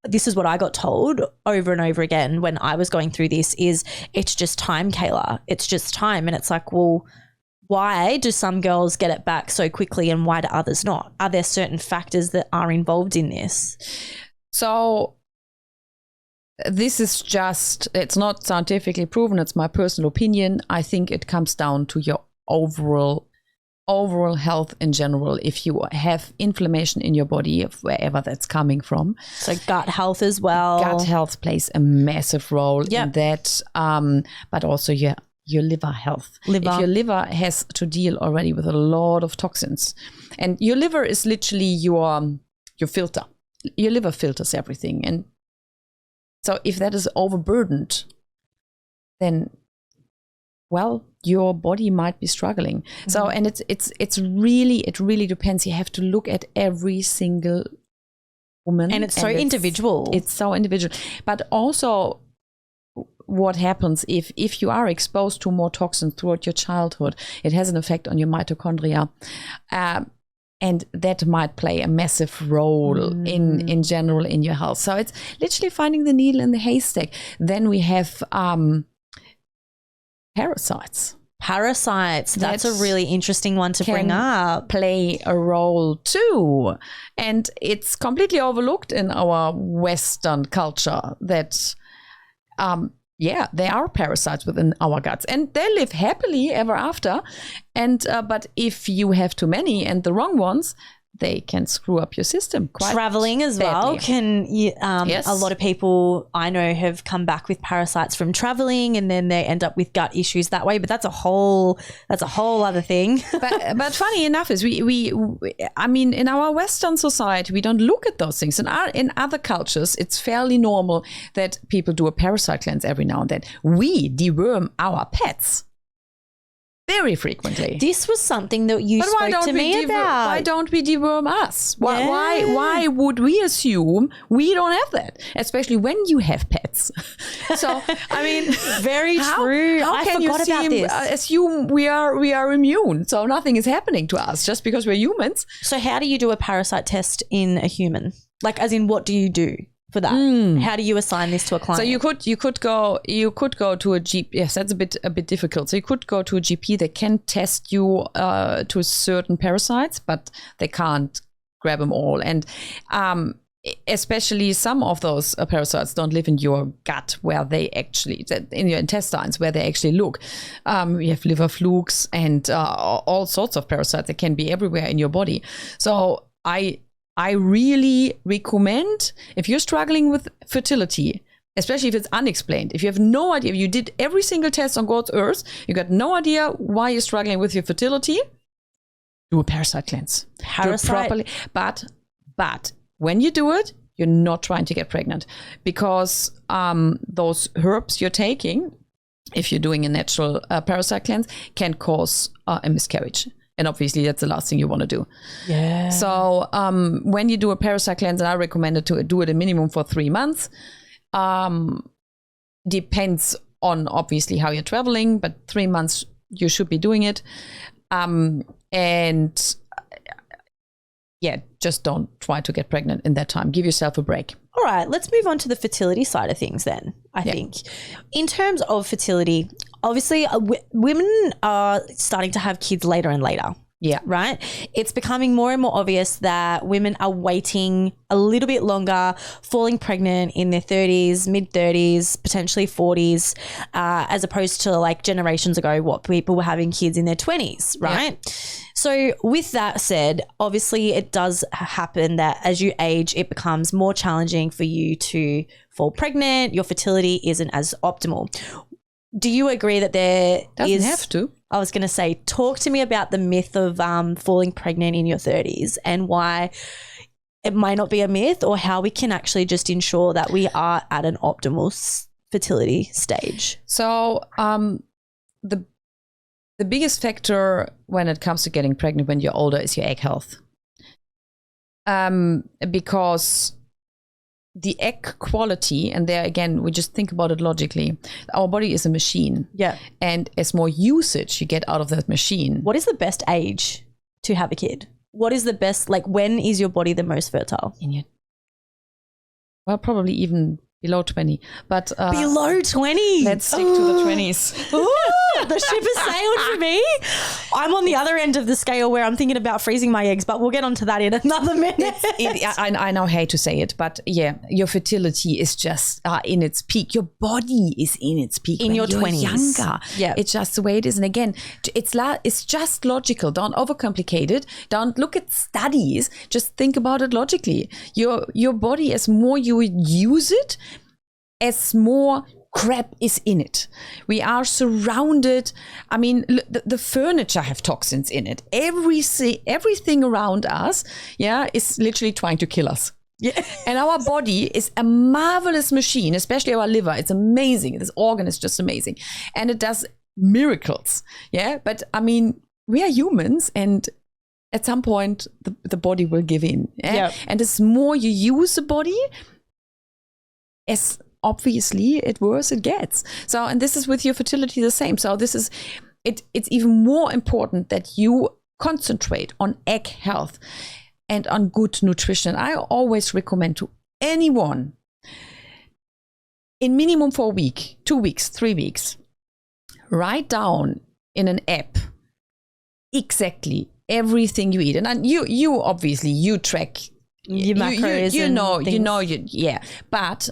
this is what I got told over and over again when I was going through this is it's just time, Kayla. It's just time. And it's like, well, why do some girls get it back so quickly and why do others not? Are there certain factors that are involved in this? So this is it's not scientifically proven. It's my personal opinion. I think it comes down to your overall health in general. If you have inflammation in your body, wherever that's coming from. So gut health as well. Gut health plays a massive role in that, but also your liver health. If your liver has to deal already with a lot of toxins, and your liver is literally your filter. Your liver filters everything. And so if that is overburdened, then, well, your body might be struggling. Mm-hmm. So, and it really depends. You have to look at every single woman. And it's so individual. It's so individual. But also, what happens if you are exposed to more toxins throughout your childhood, it has an effect on your mitochondria. And that might play a massive role in general in your health. So it's literally finding the needle in the haystack. Then we have parasites. That's a really interesting one to bring up. Play a role too. And it's completely overlooked in our Western culture that there are parasites within our guts and they live happily ever after. And but if you have too many and the wrong ones, they can screw up your system quite Traveling as badly. Well yes. A lot of people I know have come back with parasites from traveling and then they end up with gut issues that way, but that's a whole other thing. but funny enough is I mean in our Western society we don't look at those things. In other cultures it's fairly normal that people do a parasite cleanse every now and then. We deworm our pets very frequently. This was something that you spoke to me about. Why don't we deworm us? Why would we assume we don't have that? Especially when you have pets. So, I mean, very true. How can you assume we are immune? So nothing is happening to us just because we're humans. So how do you do a parasite test in a human? Like, as in, what do you do for that? How do you assign this to a client? So you could go to a GP. Yes, that's a bit difficult. So you could go to a GP. They can test you to certain parasites, but they can't grab them all. And especially some of those parasites don't live in your gut, where they actually in your intestines, where they actually look. You have liver flukes and all sorts of parasites that can be everywhere in your body. So I really recommend, if you're struggling with fertility, especially if it's unexplained, if you have no idea, if you did every single test on God's earth, you got no idea why you're struggling with your fertility, do a parasite cleanse. Do it properly. But when you do it, you're not trying to get pregnant, because those herbs you're taking, if you're doing a natural parasite cleanse, can cause a miscarriage. And obviously that's the last thing you want to do. Yeah. So when you do a parasite cleanse, and I recommend it to do it a minimum for 3 months. Depends on obviously how you're traveling, but 3 months you should be doing it. And just don't try to get pregnant in that time. Give yourself a break. All right, let's move on to the fertility side of things then, I think. In terms of fertility, obviously women are starting to have kids later and later. Yeah. Right? It's becoming more and more obvious that women are waiting a little bit longer, falling pregnant in their 30s, mid-30s, potentially 40s, as opposed to like generations ago, what people were having kids in their 20s, right? Yeah. So with that said, obviously it does happen that as you age, it becomes more challenging for you to fall pregnant. Your fertility isn't as optimal. Do you agree that there Doesn't have to. I was going to say, talk to me about the myth of falling pregnant in your 30s and why it might not be a myth, or how we can actually just ensure that we are at an optimal fertility stage. So the biggest factor when it comes to getting pregnant when you're older is your egg health. Because the egg quality, and there again, we just think about it logically, our body is a machine. Yeah. And as more usage you get out of that machine. What is the best age to have a kid? What is the best, like, when is your body the most fertile? Well, probably even below 20. But below 20? Let's stick to the 20s. The ship has sailed for me. I'm on the other end of the scale where I'm thinking about freezing my eggs, but we'll get onto that in another minute. I know, hate to say it, but yeah, your fertility is just in its peak. Your body is in its peak in your 20s. Younger. Yeah, it's just the way it is. And again, it's just logical. Don't overcomplicate it. Don't look at studies. Just think about it logically. Your body, as more you use it, as more crap is in it. We are surrounded. I mean, the furniture have toxins in it. Everything around us, is literally trying to kill us. Yeah. And our body is a marvelous machine, especially our liver. It's amazing. This organ is just amazing. And it does miracles. Yeah. But I mean, we are humans, and at some point the body will give in. Yeah? Yep. And as more you use the body, as obviously it worse it gets. So, and this is with your fertility the same. So this is it's even more important that you concentrate on egg health and on good nutrition. I always recommend to anyone, in minimum for a week, 2 weeks, 3 weeks, write down in an app exactly everything you eat. And you obviously you track your macros, but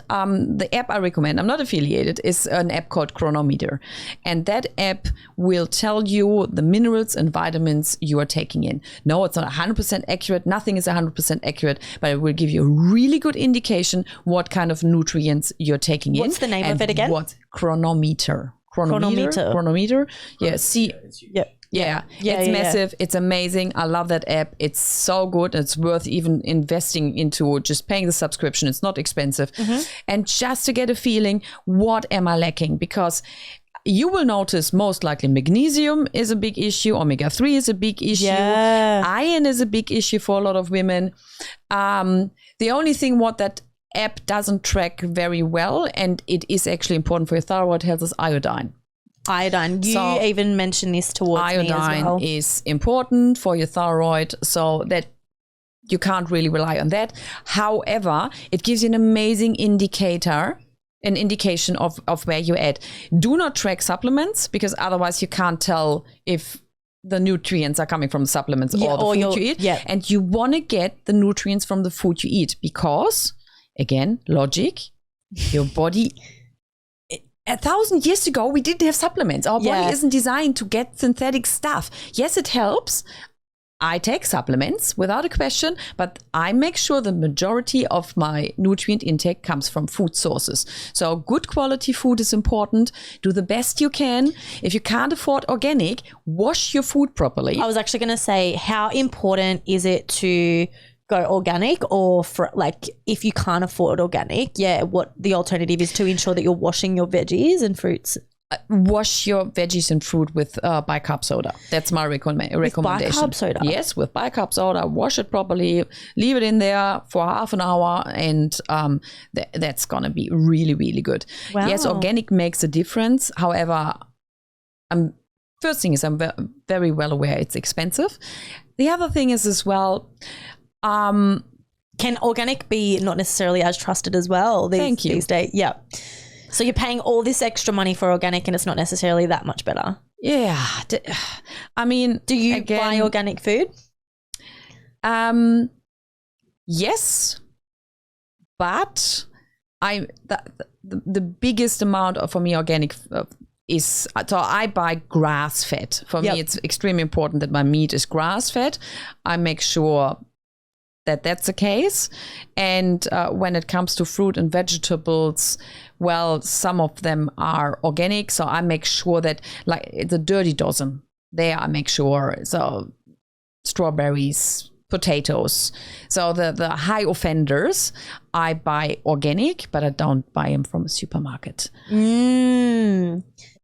the app I recommend, I'm not affiliated, is an app called Chronometer, and that app will tell you the minerals and vitamins you are taking in. No, it's not 100% accurate. Nothing is 100% accurate, but it will give you a really good indication what kind of nutrients you're taking in. What's the name of it again? What? Chronometer. Yeah. It's massive. Yeah. It's amazing. I love that app. It's so good. It's worth even investing into, just paying the subscription. It's not expensive. Mm-hmm. And just to get a feeling, what am I lacking? Because you will notice most likely magnesium is a big issue. Omega-3 is a big issue. Yeah. Iron is a big issue for a lot of women. The only thing what that app doesn't track very well, and it is actually important for your thyroid health, is iodine. You even mentioned this towards me as well. Iodine is important for your thyroid, so that you can't really rely on that. However, it gives you an amazing indication of where you're at. Do not track supplements, because otherwise you can't tell if the nutrients are coming from the supplements or the food you eat. Yeah. And you want to get the nutrients from the food you eat, because, again, logic, your body... 1,000 years ago, we didn't have supplements. Our body isn't designed to get synthetic stuff. Yes, it helps. I take supplements without a question, but I make sure the majority of my nutrient intake comes from food sources. So good quality food is important. Do the best you can. If you can't afford organic, wash your food properly. I was actually going to say, how important is it to go organic, or for, like, if you can't afford organic, what the alternative is to ensure that you're washing your veggies and fruits? Wash your veggies and fruit with bicarb soda. That's my recommendation. With bicarb soda? Yes, with bicarb soda. Wash it properly, leave it in there for half an hour, and that's going to be really, really good. Wow. Yes, organic makes a difference. However, first thing is I'm very well aware it's expensive. The other thing is as well, Can organic be not necessarily as trusted as well these days? Yeah. So you're paying all this extra money for organic and it's not necessarily that much better. Yeah. I mean, do you buy organic food? Yes, but the biggest amount for me organic is, so I buy grass fed. For me, it's extremely important that my meat is grass fed. I make sure that that's the case. And when it comes to fruit and vegetables, well, some of them are organic. So I make sure that, like the dirty dozen, there I make sure. So strawberries, potatoes. So the high offenders, I buy organic, but I don't buy them from a supermarket.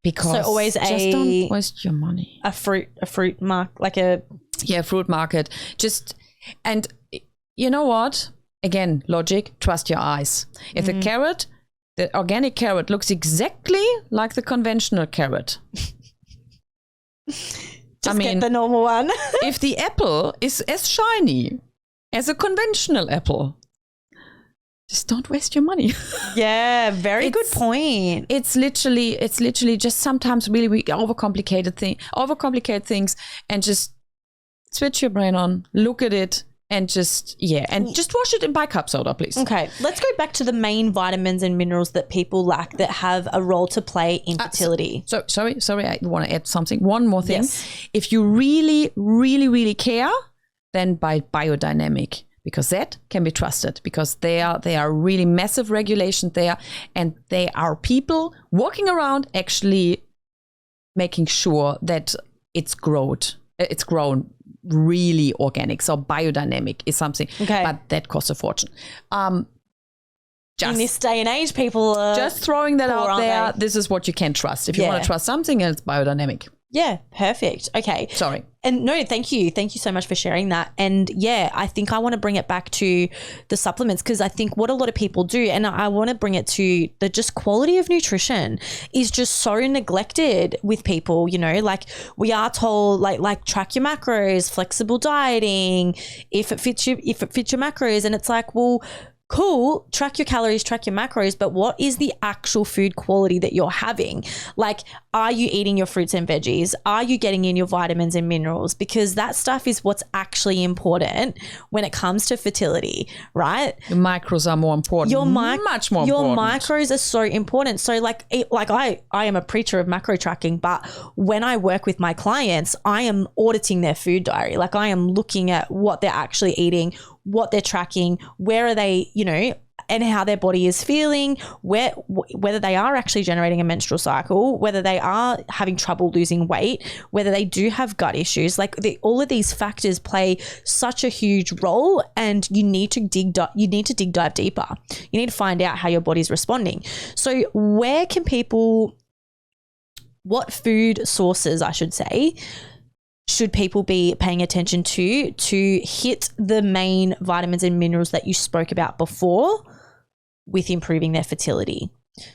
Because so always just don't waste your money. A fruit market, like a... Yeah, fruit market. And you know what? Again, logic, trust your eyes. If the organic carrot looks exactly like the conventional carrot. Get the normal one. If the apple is as shiny as a conventional apple, just don't waste your money. Yeah, very good point. It's literally just sometimes really we overcomplicate things and just switch your brain on, look at it, and just wash it in bicarb soda, please. Okay, let's go back to the main vitamins and minerals that people lack that have a role to play in fertility. Sorry, I want to add something. One more thing. Yes. If you really, really, really care, then buy biodynamic, because that can be trusted, because they are really massive regulations there, and they are people walking around actually making sure that it's grown really organic. So biodynamic is something, but that costs a fortune. In this day and age, people are just throwing that poor, out there. they? This is what you can trust. If you want to trust something, it's biodynamic. Yeah, perfect. Okay. Sorry. And no, thank you. Thank you so much for sharing that. And yeah, I think I want to bring it back to the supplements, because I think what a lot of people do, and I want to bring it to the just quality of nutrition is just so neglected with people, you know, like we are told like track your macros, flexible dieting, if it fits your macros. And it's like, well, cool, track your calories, track your macros, but what is the actual food quality that you're having? Like, are you eating your fruits and veggies? Are you getting in your vitamins and minerals? Because that stuff is what's actually important when it comes to fertility, right? Your macros are more important. Much more important. Your macros are so important. So I am a preacher of macro tracking, but when I work with my clients, I am auditing their food diary. Like I am looking at what they're actually eating, what they're tracking, where are they, you know, and how their body is feeling, whether they are actually generating a menstrual cycle, whether they are having trouble losing weight, whether they do have gut issues. Like all of these factors play such a huge role, and you need to dig dive deeper. You need to find out how your body's responding. So what food sources, I should say, should people be paying attention to hit the main vitamins and minerals that you spoke about before with improving their fertility?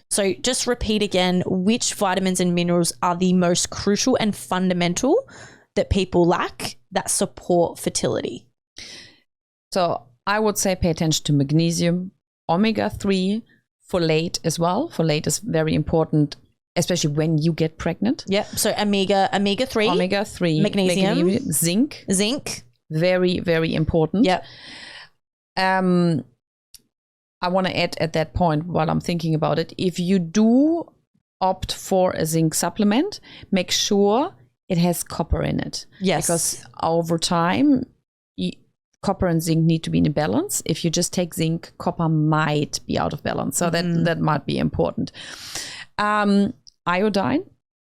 So just repeat again, which vitamins and minerals are the most crucial and fundamental that people lack that support fertility? So I would say pay attention to magnesium, omega-3, folate as well. Folate is very important, especially when you get pregnant. Yep. So omega-3, magnesium, zinc. Very, very important. Yep. I want to add at that point, while I'm thinking about it, if you do opt for a zinc supplement, make sure it has copper in it. Yes. Because over time, copper and zinc need to be in balance. If you just take zinc, copper might be out of balance. So that might be important. Iodine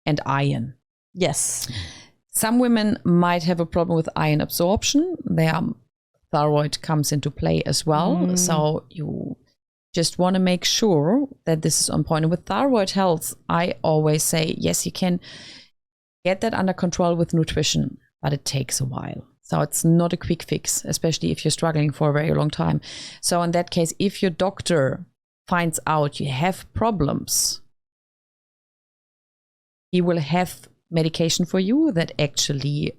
and iron. Yes. Some women might have a problem with iron absorption. Their thyroid comes into play as well. So you just want to make sure that this is on point. And with thyroid health, I always say, yes, you can get that under control with nutrition, but it takes a while. So it's not a quick fix, especially if you're struggling for a very long time. So in that case, if your doctor finds out you have problems, he will have medication for you that actually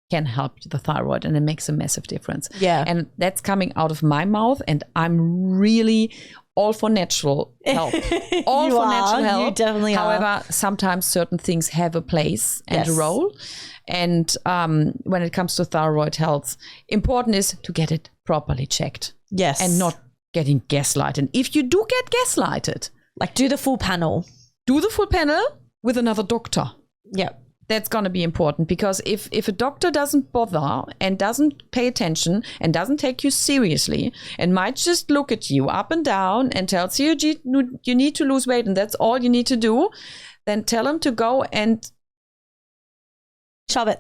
can help the thyroid, and it makes a massive difference. Yeah. And that's coming out of my mouth, and I'm really all for natural health. All for natural health. You definitely are. However, sometimes certain things have a place and a role. And when it comes to thyroid health, important is to get it properly checked. Yes. And not getting gaslighted. If you do get gaslighted, like do the full panel. Do the full panel with another doctor. Yep. That's going to be important, because if a doctor doesn't bother and doesn't pay attention and doesn't take you seriously and might just look at you up and down and tells you you need to lose weight and that's all you need to do, then tell him to go and shove it.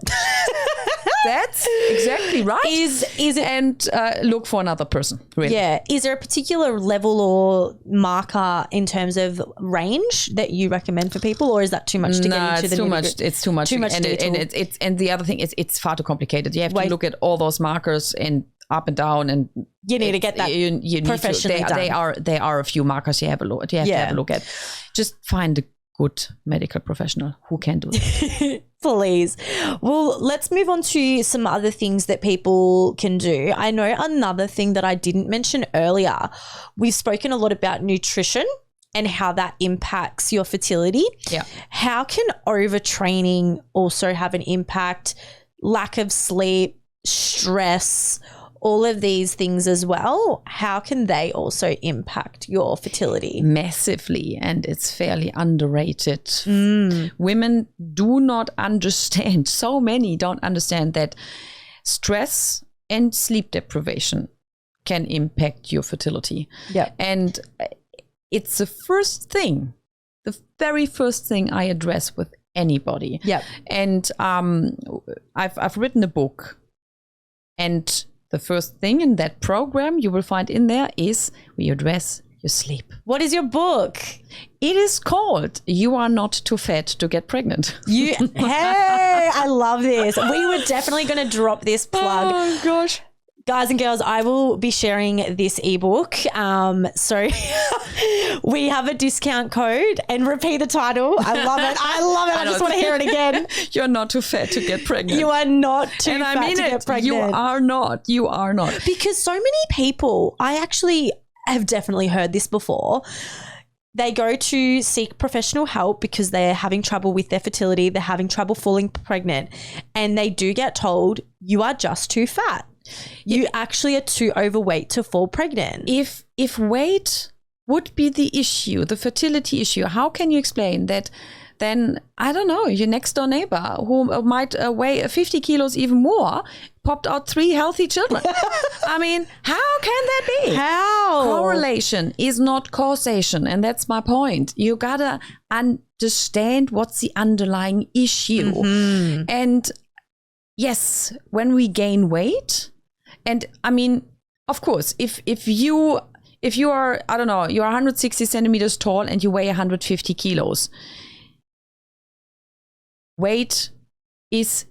That's exactly right. Is it, and look for another person. Really. Yeah. Is there a particular level or marker in terms of range that you recommend for people, or is that too much to get into? It's too much. It's too much. Too much and the other thing is it's far too complicated. You have to look at all those markers and up and down, and you need to get that you professionally done. They are a few markers you have a look. You have to have a look at. Just find a good medical professional who can do that. Please. Well, let's move on to some other things that people can do. I know another thing that I didn't mention earlier, we've spoken a lot about nutrition and how that impacts your fertility. Yeah. How can overtraining also have an impact? Lack of sleep, stress, all of these things as well, how can they also impact your fertility? Massively, and it's fairly underrated. Women do not understand, so many don't understand that stress and sleep deprivation can impact your fertility. Yeah. And it's the very first thing I address with anybody. Yeah. And I've written a book, and the first thing in that program you will find in there is we address your sleep. What is your book? It is called You Are Not Too Fat to Get Pregnant. Hey, I love this. We were definitely going to drop this plug. Oh, gosh. Guys and girls, I will be sharing this ebook. So we have a discount code, and repeat the title. I love it. I just want to hear it again. You're not too fat to get pregnant. You are not too fat to get pregnant. You are not. You are not. Because so many people, I actually have definitely heard this before. They go to seek professional help because they're having trouble with their fertility. They're having trouble falling pregnant, and they do get told you are just too fat. You actually are too overweight to fall pregnant. If weight would be the issue, the fertility issue, how can you explain that then, I don't know, your next door neighbor who might weigh 50 kilos even more popped out 3 healthy children? I mean, how can that be? How? Correlation is not causation, and that's my point. You gotta understand what's the underlying issue. Mm-hmm. And yes, when we gain weight, and I mean, of course, if you are, I don't know, you're 160 centimeters tall and you weigh 150 kilos, weight is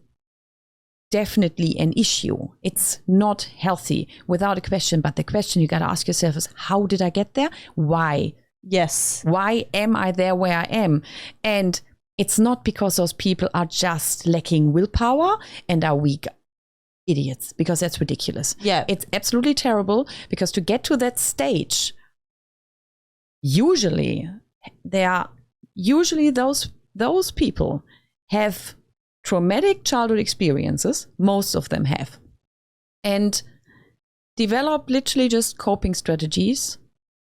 definitely an issue. It's not healthy without a question. But the question you got to ask yourself is, how did I get there? Why? Yes. Why am I there where I am? And it's not because those people are just lacking willpower and are weak idiots, because that's ridiculous. Yeah. It's absolutely terrible, because to get to that stage, usually those people have traumatic childhood experiences, most of them have, and develop literally just coping strategies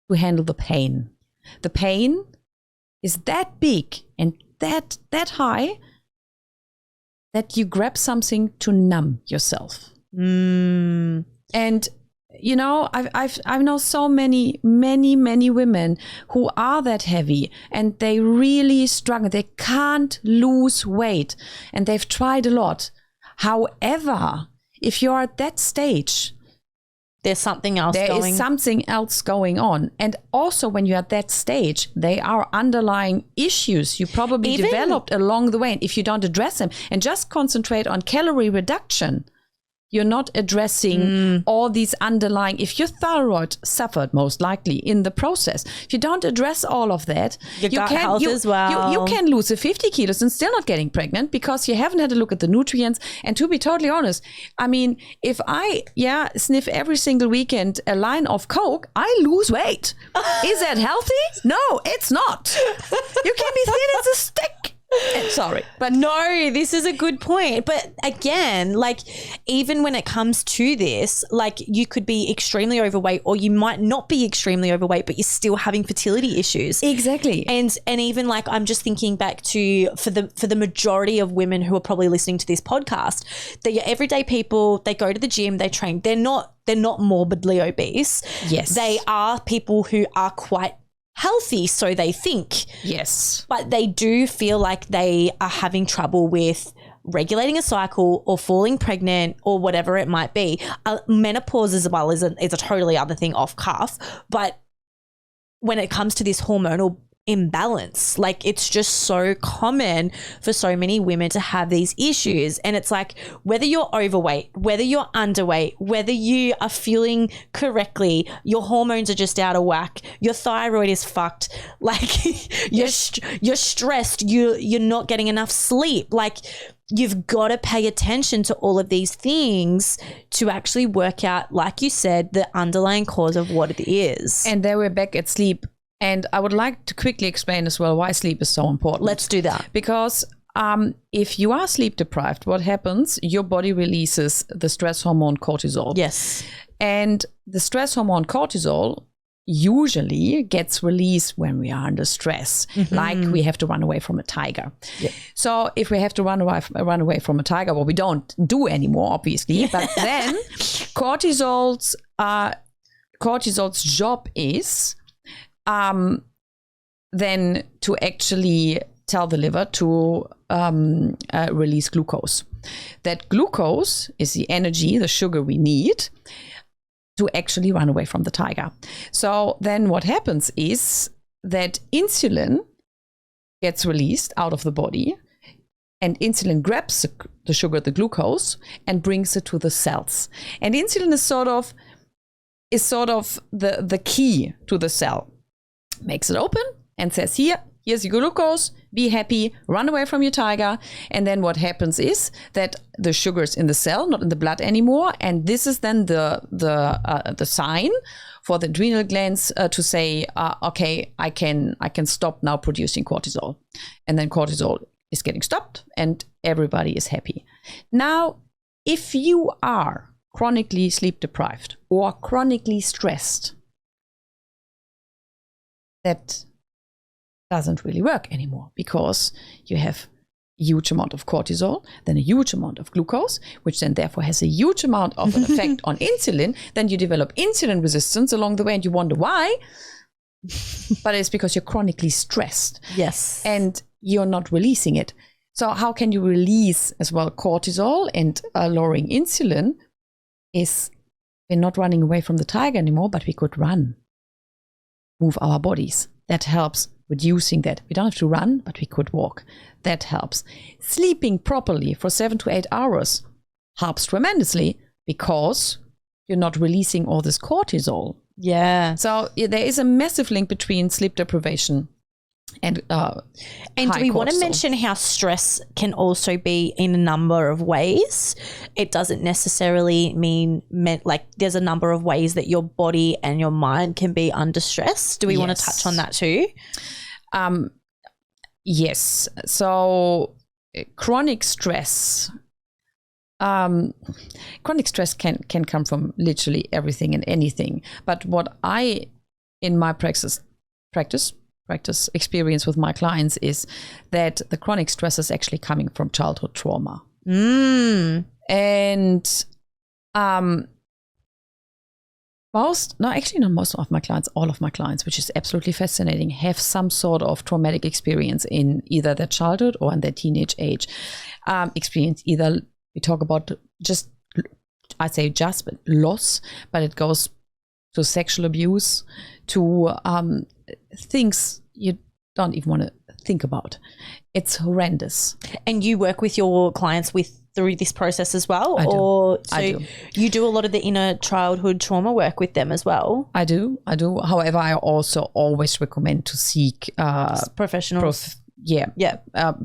to handle the pain. The pain is that big and that high that you grab something to numb yourself. And you know, I've known so many women who are that heavy and they really struggle. They can't lose weight and they've tried a lot. However, if you're at that stage, there's something else There is something else going on. And also when you're at that stage, they are underlying issues you probably developed along the way. And if you don't address them and just concentrate on calorie reduction, You're not addressing all these underlying, if your thyroid suffered most likely in the process, if you don't address all of that, Your gut health as well. You can lose the 50 kilos and still not getting pregnant because you haven't had a look at the nutrients. And to be totally honest, I mean, if I sniff every single weekend a line of Coke, I lose weight. Is that healthy? No, it's not. You can be thin as a stick. Sorry. But no, this is a good point. But again, like even when it comes to this, like you could be extremely overweight or you might not be extremely overweight, but you're still having fertility issues. Exactly. And even like I'm just thinking back to for the majority of women who are probably listening to this podcast, that your everyday people, they go to the gym, they train. They're not morbidly obese. Yes. They are people who are quite healthy, so they think. Yes. But they do feel like they are having trouble with regulating a cycle or falling pregnant or whatever it might be. Menopause as well is a totally other thing off cuff. But when it comes to this hormonal imbalance, like it's just so common for so many women to have these issues. And it's like whether you're overweight, whether you're underweight, whether you are feeling correctly, your hormones are just out of whack, your thyroid is fucked, like you're stressed, you're not getting enough sleep, like you've got to pay attention to all of these things to actually work out, like you said, the underlying cause of what it is. And then we're back at sleep. And I would like to quickly explain as well why sleep is so important. Let's do that. Because if you are sleep deprived, what happens? Your body releases the stress hormone cortisol. Yes. And the stress hormone cortisol usually gets released when we are under stress, like we have to run away from a tiger. Yep. So if we have to run away from a tiger, well, we don't do anymore, obviously. But then cortisol's job is then to actually tell the liver to release glucose. That glucose is the energy, the sugar we need to actually run away from the tiger. So then what happens is that insulin gets released out of the body, and insulin grabs the sugar, the glucose, and brings it to the cells. And insulin is sort of the key to the cell. Makes it open and says, here's your glucose, be happy, run away from your tiger. And then what happens is that the sugar's in the cell, not in the blood anymore. And this is then the sign for the adrenal glands to say, okay, I can stop now producing cortisol. And then cortisol is getting stopped and everybody is happy. Now, if you are chronically sleep deprived or chronically stressed, that doesn't really work anymore because you have a huge amount of cortisol, then a huge amount of glucose, which then therefore has a huge amount of an effect on insulin. Then you develop insulin resistance along the way and you wonder why. But it's because you're chronically stressed. Yes. And you're not releasing it. So how can you release as well cortisol and lowering insulin is we're not running away from the tiger anymore, but we could run. Move our bodies. That helps reducing that. We don't have to run, but we could walk. That helps. Sleeping properly for 7 to 8 hours helps tremendously because you're not releasing all this cortisol. Yeah. So there is a massive link between sleep deprivation and do we want to mention how stress can also be in a number of ways? It doesn't necessarily mean like there's a number of ways that your body and your mind can be under stress. Do we want to touch on that too? Yes. So chronic stress can come from literally everything and anything. But what I, in my practice experience with my clients is that the chronic stress is actually coming from childhood trauma. And not most of my clients, all of my clients, which is absolutely fascinating, have some sort of traumatic experience in either their childhood or in their teenage age. Experience either, we talk about just loss, but it goes to sexual abuse, to things you don't even want to think about. It's horrendous. And you work with your clients through this process as well? I do. You do a lot of the inner childhood trauma work with them as well? I do. However, I also always recommend to seek professionals.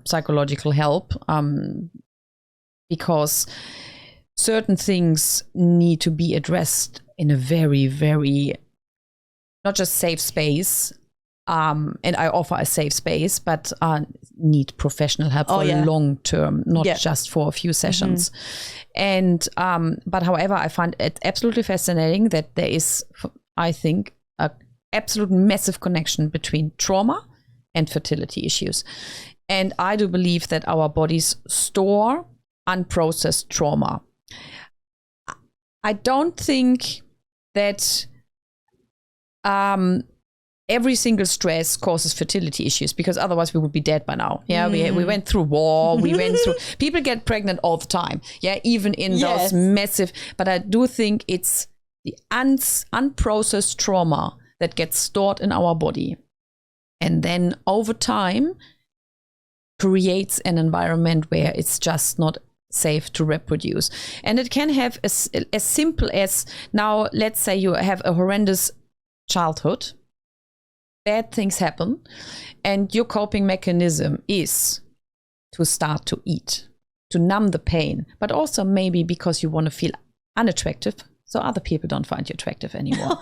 Psychological help, because certain things need to be addressed in a very, very, not just safe space, and I offer a safe space, but need professional help for long term, not just for a few sessions. And but however, I find it absolutely fascinating that there is, I think, a absolute massive connection between trauma and fertility issues. And I do believe that our bodies store unprocessed trauma. I don't think that every single stress causes fertility issues, because otherwise we would be dead by now. Yeah, we went through war, people get pregnant all the time. Yeah, even in those massive, but I do think it's the unprocessed trauma that gets stored in our body. And then over time creates an environment where it's just not safe to reproduce. And it can have as simple as, now let's say you have a horrendous childhood, bad things happen, and your coping mechanism is to start to eat, to numb the pain, but also maybe because you want to feel unattractive, so other people don't find you attractive anymore.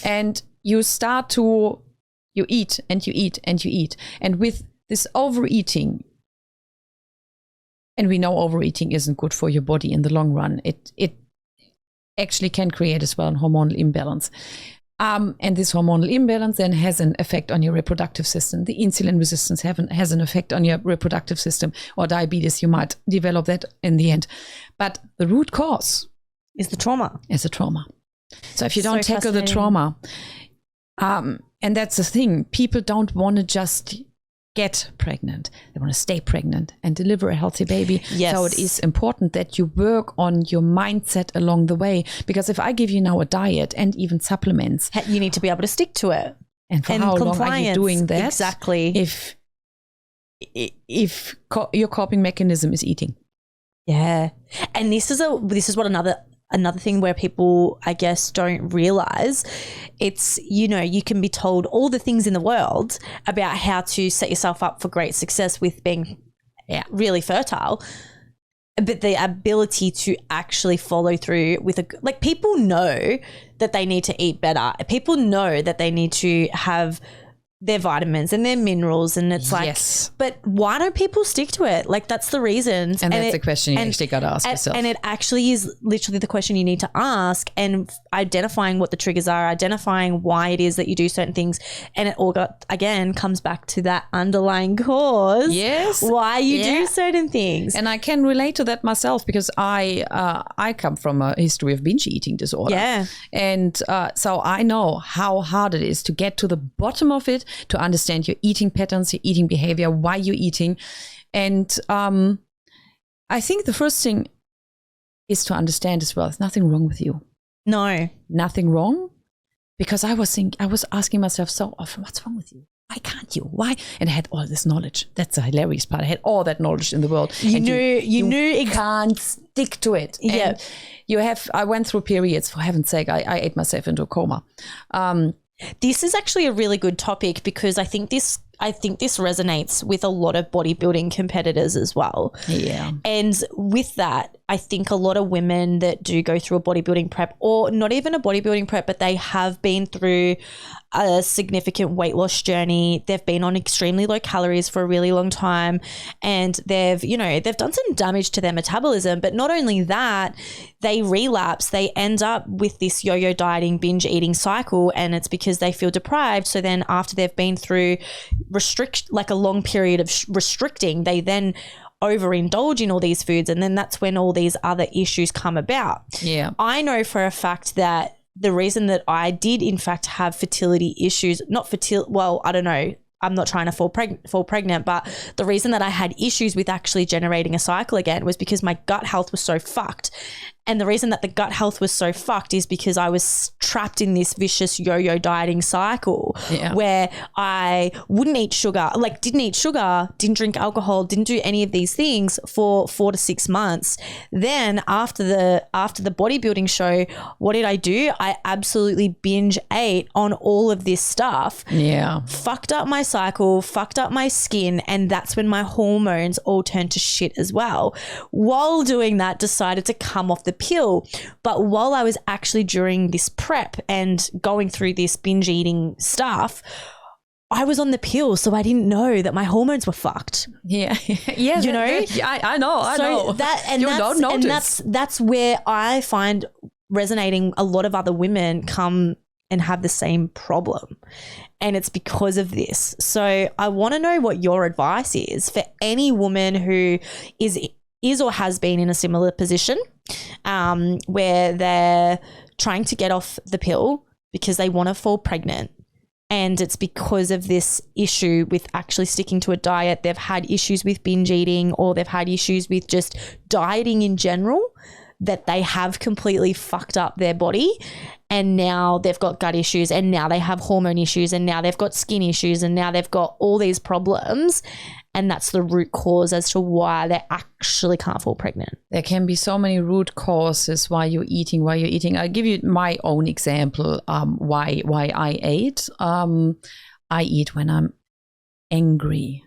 And you start to, you eat and you eat and you eat. And with this overeating, and we know overeating isn't good for your body in the long run, it actually can create as well a hormonal imbalance. And this hormonal imbalance then has an effect on your reproductive system. The insulin resistance has an effect on your reproductive system, or diabetes, you might develop that in the end. But the root cause is the trauma. So if you don't tackle the trauma, and that's the thing, people don't want to just get pregnant. They want to stay pregnant and deliver a healthy baby. Yes. So it is important that you work on your mindset along the way. Because if I give you now a diet and even supplements, you need to be able to stick to it. And for how long are you doing that? Exactly. If your coping mechanism is eating. Yeah. And this is what another thing where people, I guess, don't realize. It's, you can be told all the things in the world about how to set yourself up for great success with being really fertile. But the ability to actually follow through with people know that they need to eat better. People know that they need to have their vitamins and their minerals, and it's like, but why don't people stick to it? Like, that's the reason. And that's the question you actually got to ask yourself. And it actually is literally the question you need to ask, and identifying what the triggers are, identifying why it is that you do certain things. And it all comes back to that underlying cause. Yes. Why you do certain things. And I can relate to that myself, because I come from a history of binge eating disorder. Yeah. And so I know how hard it is to get to the bottom of it, to understand your eating patterns, your eating behavior, why you're eating. And I think the first thing is to understand as well, there's nothing wrong with you. No. Nothing wrong. Because I was asking myself so often, what's wrong with you? Why can't you? Why? And I had all this knowledge. That's the hilarious part. I had all that knowledge in the world. You knew can't stick to it. Yeah. And I went through periods, for heaven's sake, I ate myself into a coma. This is actually a really good topic, because I think this resonates with a lot of bodybuilding competitors as well. Yeah. And with that, I think a lot of women that do go through a bodybuilding prep, or not even a bodybuilding prep, but they have been through a significant weight loss journey. They've been on extremely low calories for a really long time, and they've done some damage to their metabolism. But not only that, they relapse. They end up with this yo-yo dieting, binge eating cycle, and it's because they feel deprived. So then after they've been through a long period of restricting, they then overindulge in all these foods, and then that's when all these other issues come about. Yeah. I know for a fact that the reason that I did in fact have fertility issues, I don't know, I'm not trying to fall pregnant, but the reason that I had issues with actually generating a cycle again was because my gut health was so fucked. And the reason that the gut health was so fucked is because I was trapped in this vicious yo-yo dieting cycle where I wouldn't eat sugar, like didn't eat sugar, didn't drink alcohol, didn't do any of these things for 4 to 6 months. Then after the bodybuilding show, what did I do? I absolutely binge ate on all of this stuff. Yeah. Fucked up my cycle, fucked up my skin, and that's when my hormones all turned to shit as well. While doing that, decided to come off the pill. But while I was actually during this prep and going through this binge eating stuff, I was on the pill, so I didn't know that my hormones were fucked. Yeah, yeah. You know, I know. That's where I find resonating. A lot of other women come and have the same problem, and it's because of this. So I want to know what your advice is for any woman who is or has been in a similar position, where they're trying to get off the pill because they want to fall pregnant. And it's because of this issue with actually sticking to a diet. They've had issues with binge eating, or they've had issues with just dieting in general, that they have completely fucked up their body. And now they've got gut issues, and now they have hormone issues, and now they've got skin issues, and now they've got all these problems. And that's the root cause as to why they actually can't fall pregnant. There can be so many root causes why you're eating. I'll give you my own example, why I ate. I eat when I'm angry,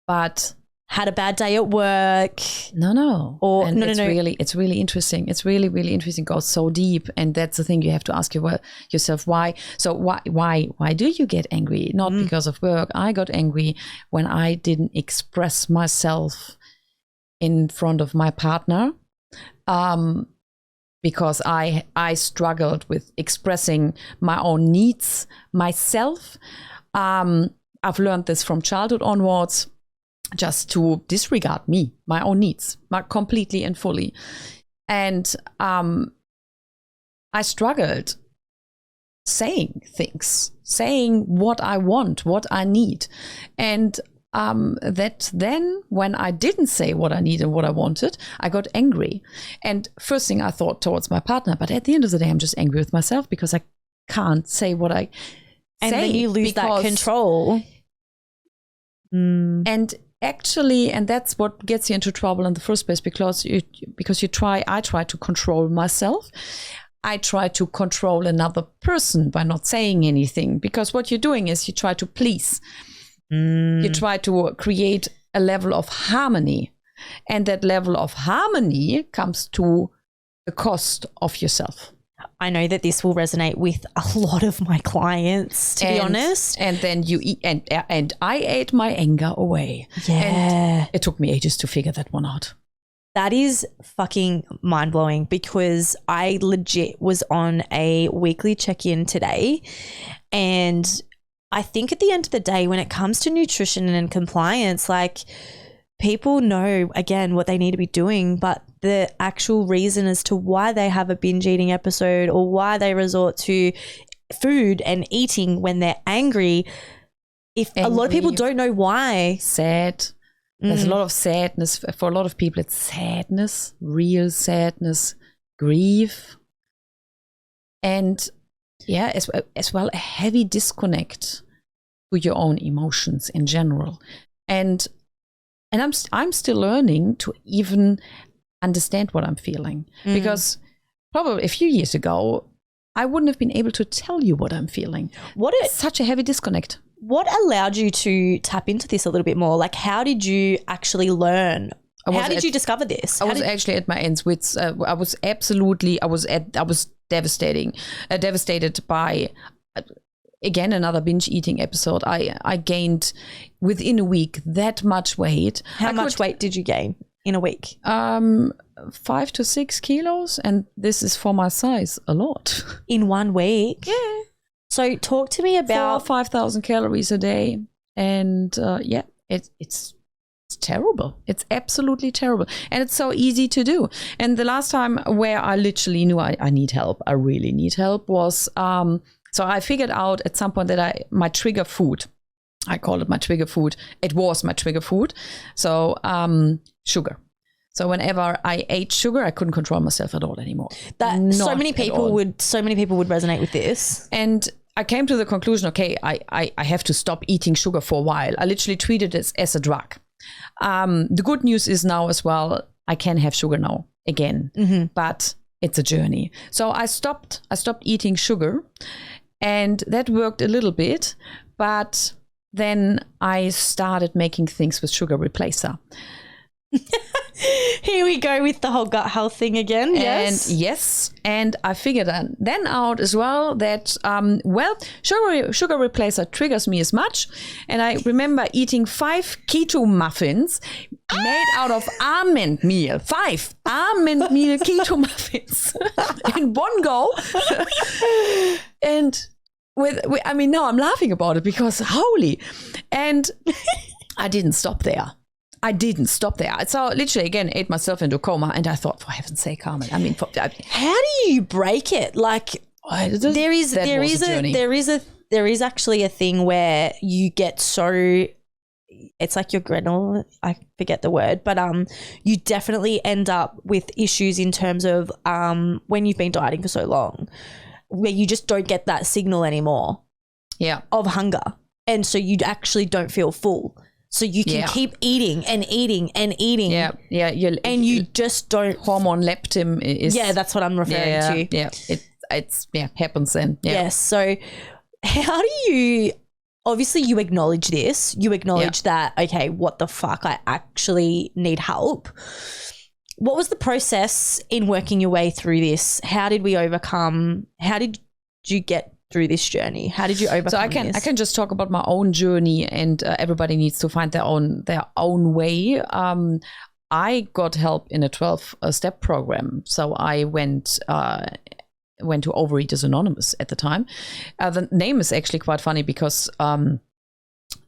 but had a bad day at work. No. Or and no. It's really interesting. It's really, really interesting. It goes so deep. And that's the thing you have to ask yourself why. So why do you get angry? Not because of work. I got angry when I didn't express myself in front of my partner. Because I struggled with expressing my own needs myself. I've learned this from childhood onwards, just to disregard my own needs, completely and fully. And I struggled saying things, saying what I want, what I need. And that then when I didn't say what I needed and what I wanted, I got angry. And first thing I thought towards my partner, but at the end of the day, I'm just angry with myself because I can't say what I and say. And then you lose that control. And actually, and that's what gets you into trouble in the first place, because I try to control myself. I try to control another person by not saying anything, because what you're doing is you try to please. You try to create a level of harmony, and that level of harmony comes to the cost of yourself. I know that this will resonate with a lot of my clients, to be honest. And then you eat, and I ate my anger away. Yeah. And it took me ages to figure that one out. That is fucking mind-blowing, because I legit was on a weekly check-in today, and I think at the end of the day, when it comes to nutrition and compliance, like, people know, again, what they need to be doing, but the actual reason as to why they have a binge eating episode or why they resort to food and eating when they're angry, a lot of people don't know why. Sad. There's a lot of sadness. For a lot of people, it's sadness, real sadness, grief. And yeah, as well, a heavy disconnect to your own emotions in general. And I'm still learning to even understand what I'm feeling, because probably a few years ago, I wouldn't have been able to tell you what I'm feeling. It's such a heavy disconnect. What allowed you to tap into this a little bit more? Like, how did you actually learn? How did you discover this? I was actually at my ends wits. I was devastated by, again, another binge eating episode. I gained within a week that much weight. How much weight did you gain in a week? 5 to 6 kilos, and this is for my size a lot. In 1 week? Yeah. So talk to me about 5,000 calories a day, and it's terrible. It's absolutely terrible, and it's so easy to do. And the last time where I literally knew I need help, I really need help, was so I figured out at some point that my trigger food I call it my trigger food. It was my trigger food. So sugar. So whenever I ate sugar, I couldn't control myself at all anymore. So many people would resonate with this. And I came to the conclusion, okay, I have to stop eating sugar for a while. I literally treated it as a drug. The good news is now as well, I can have sugar now again, but it's a journey. So I stopped eating sugar, and that worked a little bit, but then I started making things with sugar replacer. Here we go with the whole gut health thing again. Yes. And I figured then out as well that, sugar replacer triggers me as much. And I remember eating 5 keto muffins made out of almond meal. 5 almond meal keto muffins in one go. And now I'm laughing about it because holy. And I didn't stop there. So literally again, ate myself into a coma, and I thought, for heaven's sake, Carmen, how do you break it? Like there is actually a thing where you get so, it's like your grenal, I forget the word, but you definitely end up with issues in terms of when you've been dieting for so long, where you just don't get that signal anymore of hunger, and so you actually don't feel full. So you can keep eating and eating and eating. Yeah. And you just don't. Hormone leptin is. Yeah, that's what I'm referring to. Yeah. It's happens then. Yeah. Yes. So how do you, obviously you acknowledge this. You acknowledge that, okay, what the fuck, I actually need help. What was the process in working your way through this? How did you get through this journey? How did you overcome I can just talk about my own journey, and everybody needs to find their own way. I got help in a 12-step program. So I went to Overeaters Anonymous at the time. The name is actually quite funny because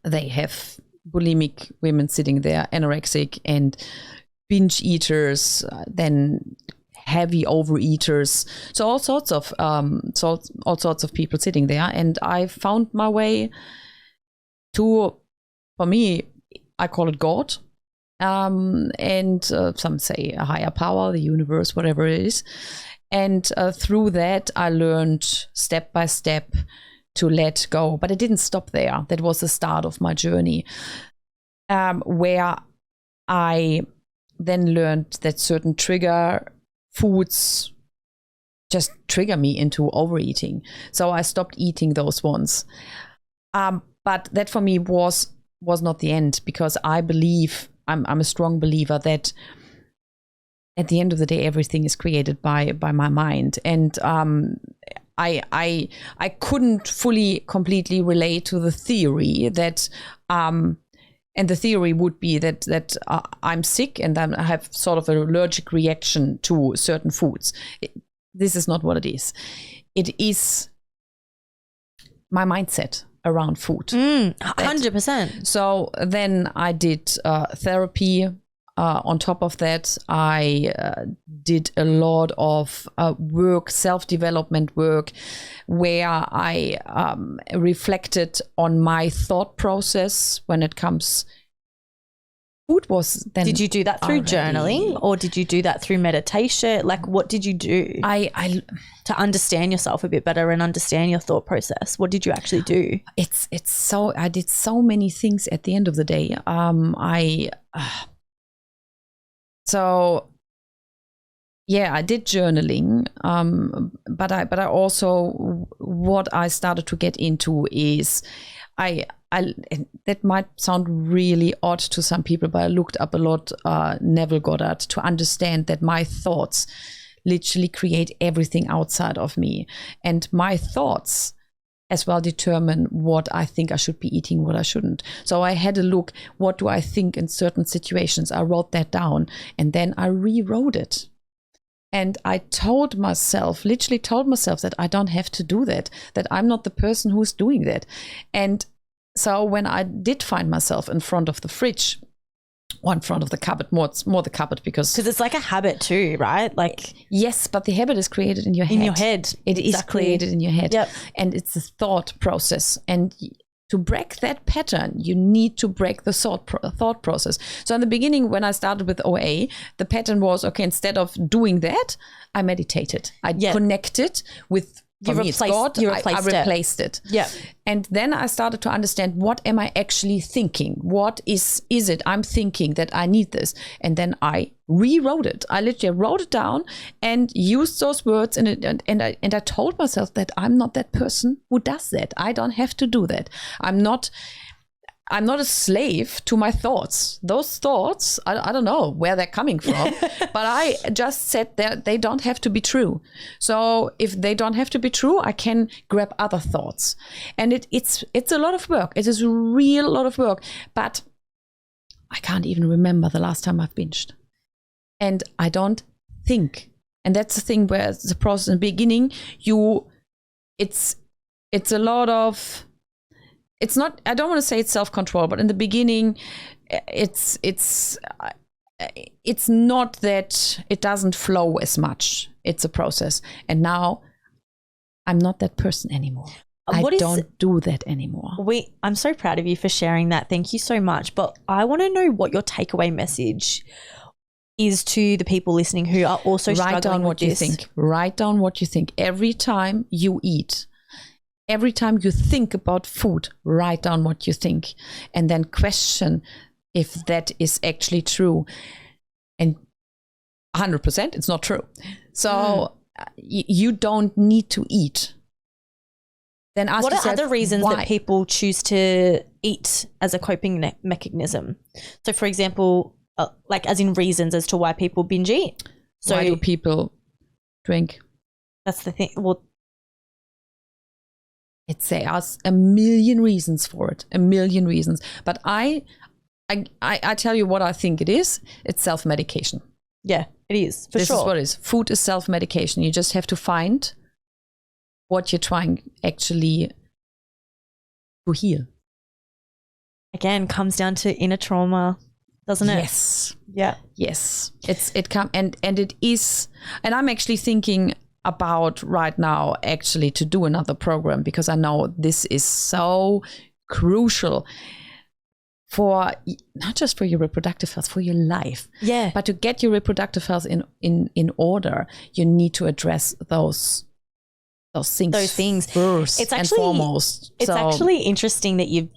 they have bulimic women sitting there, anorexic and binge eaters, then heavy overeaters, so all sorts of people sitting there, and I found my way to, for me, I call it God, and some say a higher power, the universe, whatever it is, and through that I learned step by step to let go, but it didn't stop there. That was the start of my journey, where I then learned that certain trigger foods just trigger me into overeating. So I stopped eating those ones. But that for me was not the end, because I believe, I'm a strong believer that at the end of the day, everything is created by my mind. And I couldn't fully, completely relate to the theory that and the theory would be that I'm sick and I have sort of an allergic reaction to certain foods. This is not what it is. It is my mindset around food. 100%. So then I did therapy. On top of that, I did a lot of work, self-development work, where I reflected on my thought process when it comes. Food was then. Did you do that through journaling, or did you do that through meditation? Like, what did you do? To understand yourself a bit better and understand your thought process. What did you actually do? It's so, I did so many things at the end of the day. So, yeah, I did journaling, but I also, what I started to get into is, that might sound really odd to some people, but I looked up a lot Neville Goddard to understand that my thoughts literally create everything outside of me, and my thoughts as well determine what I think I should be eating, what I shouldn't. So I had a look, what do I think in certain situations? I wrote that down, and then I rewrote it. And I literally told myself that I don't have to do that I'm not the person who's doing that. And so when I did find myself in front of the fridge, or in front of the cupboard, more the cupboard, because it's like a habit too, right? Like, yes, but the habit is created in your head. In your head, it is created in your head. Yep. And it's a thought process. And to break that pattern, you need to break the thought process. So in the beginning, when I started with OA, the pattern was, okay, instead of doing that, I meditated. I connected with God. I replaced it. Yeah. And then I started to understand, what am I actually thinking? What is it I'm thinking that I need this? And then I rewrote it. I literally wrote it down and used those words in it. And I told myself that I'm not that person who does that. I don't have to do that. I'm not a slave to my thoughts. Those thoughts, I don't know where they're coming from, but I just said that they don't have to be true. So if they don't have to be true, I can grab other thoughts. And it's a lot of work. It is a real lot of work, but I can't even remember the last time I've binged. And I don't think. And that's the thing where the process in the beginning, it's a lot of, it's not, I don't want to say it's self-control, but in the beginning, it's not that it doesn't flow as much. It's a process. And now I'm not that person anymore. I don't do that anymore. I'm so proud of you for sharing that. Thank you so much. But I want to know what your takeaway message is to the people listening who are also struggling with this. Write down what you think. Write down what you think. Every time you eat, every time you think about food, write down what you think and then question if that is actually true. And 100% it's not true. So you don't need to eat. Then ask yourself, what are other reasons that people choose to eat as a coping mechanism? So for example, like as in reasons as to why people binge eat. So why do people drink? That's the thing. Well, there's a million reasons for it, a million reasons. But I tell you what I think it is. It's self-medication. Yeah, it is, for sure. This is what it is. Food is self-medication. You just have to find what you're trying actually to heal. Again, comes down to inner trauma, doesn't it? Yes. Yeah. Yes. And it is, and I'm actually thinking about right now actually to do another program, because I know this is so crucial for not just for your reproductive health, for your life. Yeah. But to get your reproductive health in order, you need to address those things first it's actually, and foremost. It's actually interesting that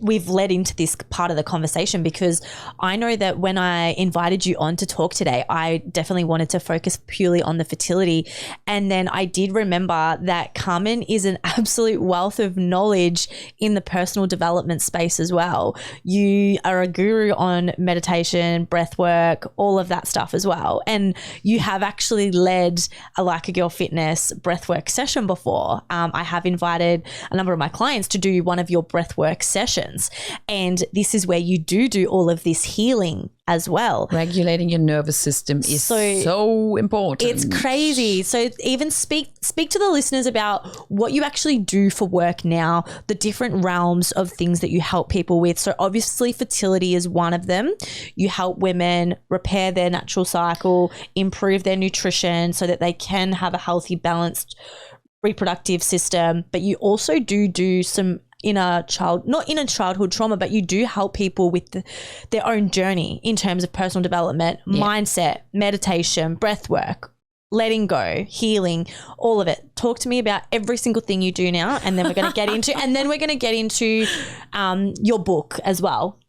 we've led into this part of the conversation, because I know that when I invited you on to talk today, I definitely wanted to focus purely on the fertility. And then I did remember that Carmen is an absolute wealth of knowledge in the personal development space as well. You are a guru on meditation, breath work, all of that stuff as well. And you have actually led a Like a Girl Fitness breathwork session before. I have invited a number of my clients to do one of your breathwork sessions. And this is where you do all of this healing as well. Regulating your nervous system is so important. It's crazy. So even speak to the listeners about what you actually do for work now, the different realms of things that you help people with. So obviously fertility is one of them. You help women repair their natural cycle, improve their nutrition so that they can have a healthy, balanced reproductive system. But you also do some not childhood trauma, but you do help people with their own journey in terms of personal development, mindset, meditation, breath work, letting go, healing, all of it. Talk to me about every single thing you do now, and then we're going to get into your book as well.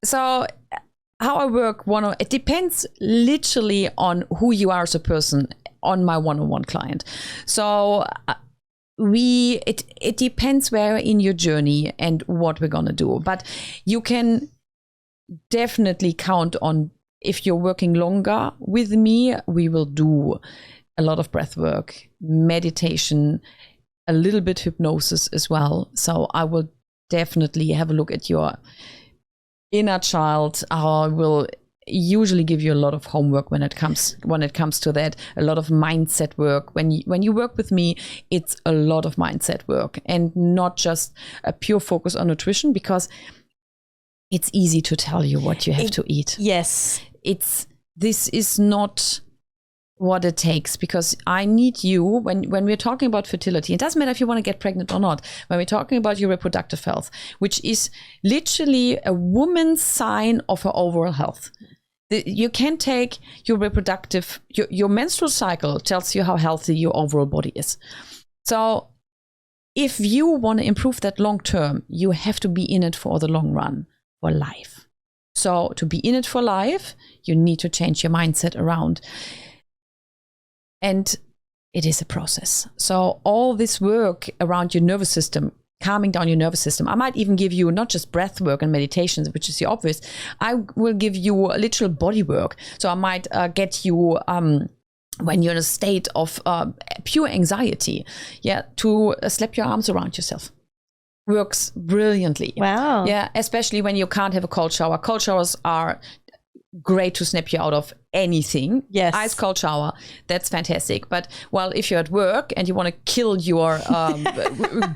So how I work, it depends literally on who you are as a person on my one-on-one client. So it depends where in your journey and what we're gonna do. But you can definitely count on, if you're working longer with me, we will do a lot of breath work, meditation, a little bit hypnosis as well. So I will definitely have a look at your inner child. I will usually give you a lot of homework when it comes to that, a lot of mindset work. When you work with me, it's a lot of mindset work and not just a pure focus on nutrition, because it's easy to tell you what you have to eat. Yes. This is not what it takes, because I need you when we're talking about fertility. It doesn't matter if you want to get pregnant or not. When we're talking about your reproductive health, which is literally a woman's sign of her overall health. You can take your reproductive, your menstrual cycle tells you how healthy your overall body is. So if you want to improve that long term, you have to be in it for the long run, for life. So to be in it for life, you need to change your mindset around. And it is a process. So all this work around your nervous system, calming down your nervous system. I might even give you not just breath work and meditations, which is the obvious. I will give you literal body work. So I might get you, when you're in a state of pure anxiety, to slap your arms around yourself. Works brilliantly. Wow. Yeah, especially when you can't have a cold shower. Cold showers are great to snap you out of anything. Yes. Ice cold shower, that's fantastic. But well, if you're at work and you want to kill your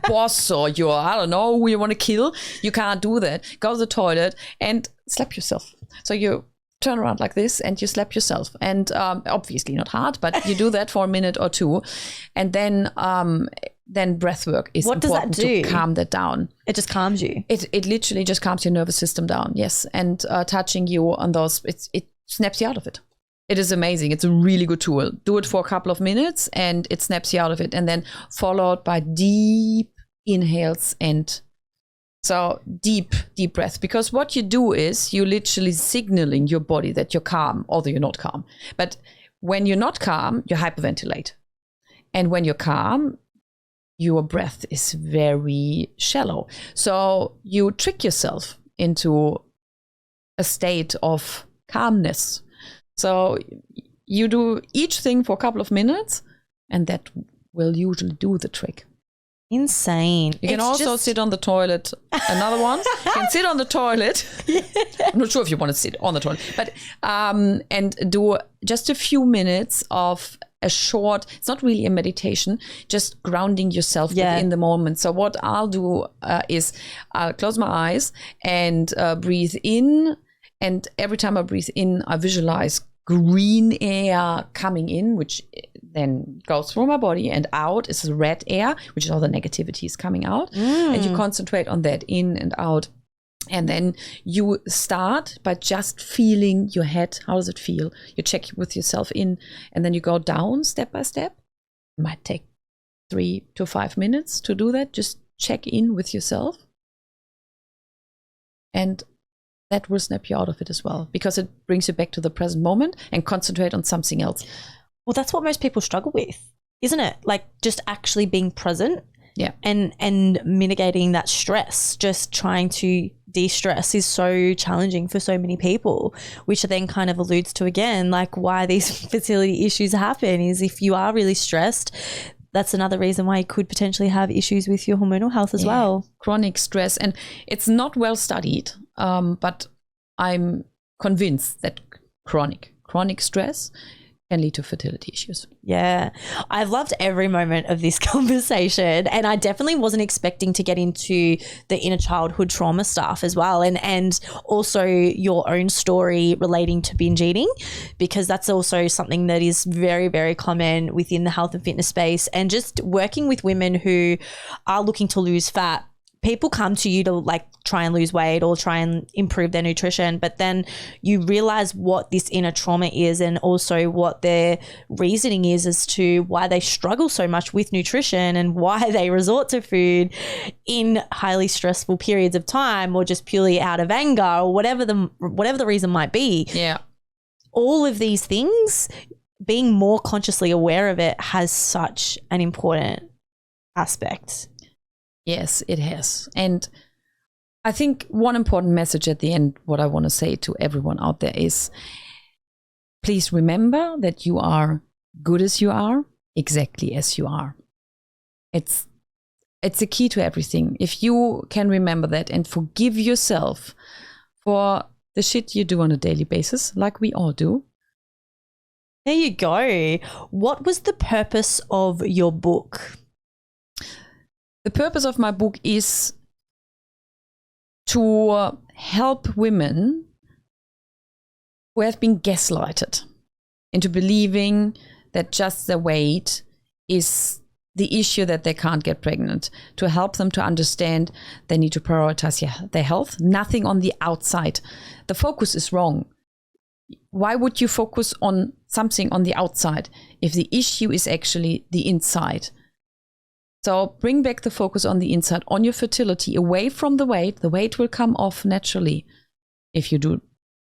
boss or your, I don't know who you want to kill, you can't do that. Go to the toilet and slap yourself. So you turn around like this and you slap yourself. And obviously not hard, but you do that for a minute or two. And then breath work is important to calm that down. It just calms you. It literally just calms your nervous system down. Yes. And touching you on those, it snaps you out of it. It is amazing. It's a really good tool. Do it for a couple of minutes and it snaps you out of it. And then followed by deep inhales and so deep breath. Because what you do is you literally signaling your body that you're calm, although you're not calm. But when you're not calm, you hyperventilate. And when you're calm, your breath is very shallow. So you trick yourself into a state of calmness. So you do each thing for a couple of minutes and that will usually do the trick. Insane. You can also sit on the toilet. Another one. You can sit on the toilet. I'm not sure if you want to sit on the toilet, but and do just a few minutes of a short, it's not really a meditation, just grounding yourself within the moment. So what I'll do is I'll close my eyes and breathe in. And every time I breathe in, I visualize green air coming in, which then goes through my body, and out is red air, which is all the negativity is coming out. And you concentrate on that, in and out. And then you start by just feeling your head. How does it feel? You check with yourself in, and then you go down step by step. It might take 3 to 5 minutes to do that. Just check in with yourself. And that will snap you out of it as well, because it brings you back to the present moment and concentrate on something else. Well, that's what most people struggle with, isn't it? Like just actually being present. Yeah. And mitigating that stress, just trying to de-stress is so challenging for so many people, which then kind of alludes to, again, like why these fertility issues happen is if you are really stressed, that's another reason why you could potentially have issues with your hormonal health as well. Chronic stress. And it's not well studied, but I'm convinced that chronic stress can lead to fertility issues. Yeah. I've loved every moment of this conversation, and I definitely wasn't expecting to get into the inner childhood trauma stuff as well, and also your own story relating to binge eating, because that's also something that is very, very common within the health and fitness space, and just working with women who are looking to lose fat. People come to you to like try and lose weight or try and improve their nutrition, but then you realize what this inner trauma is and also what their reasoning is as to why they struggle so much with nutrition and why they resort to food in highly stressful periods of time or just purely out of anger or whatever the reason might be. Yeah. All of these things, being more consciously aware of it has such an important aspect. Yes, it has. And I think one important message at the end, what I want to say to everyone out there is, please remember that you are good as you are, exactly as you are. It's the key to everything. If you can remember that and forgive yourself for the shit you do on a daily basis, like we all do. There you go. What was the purpose of your book? The purpose of my book is to help women who have been gaslighted into believing that just the weight is the issue that they can't get pregnant, to help them to understand they need to prioritize their health, nothing on the outside. The focus is wrong. Why would you focus on something on the outside if the issue is actually the inside? So bring back the focus on the inside, on your fertility, away from the weight. The weight will come off naturally if you do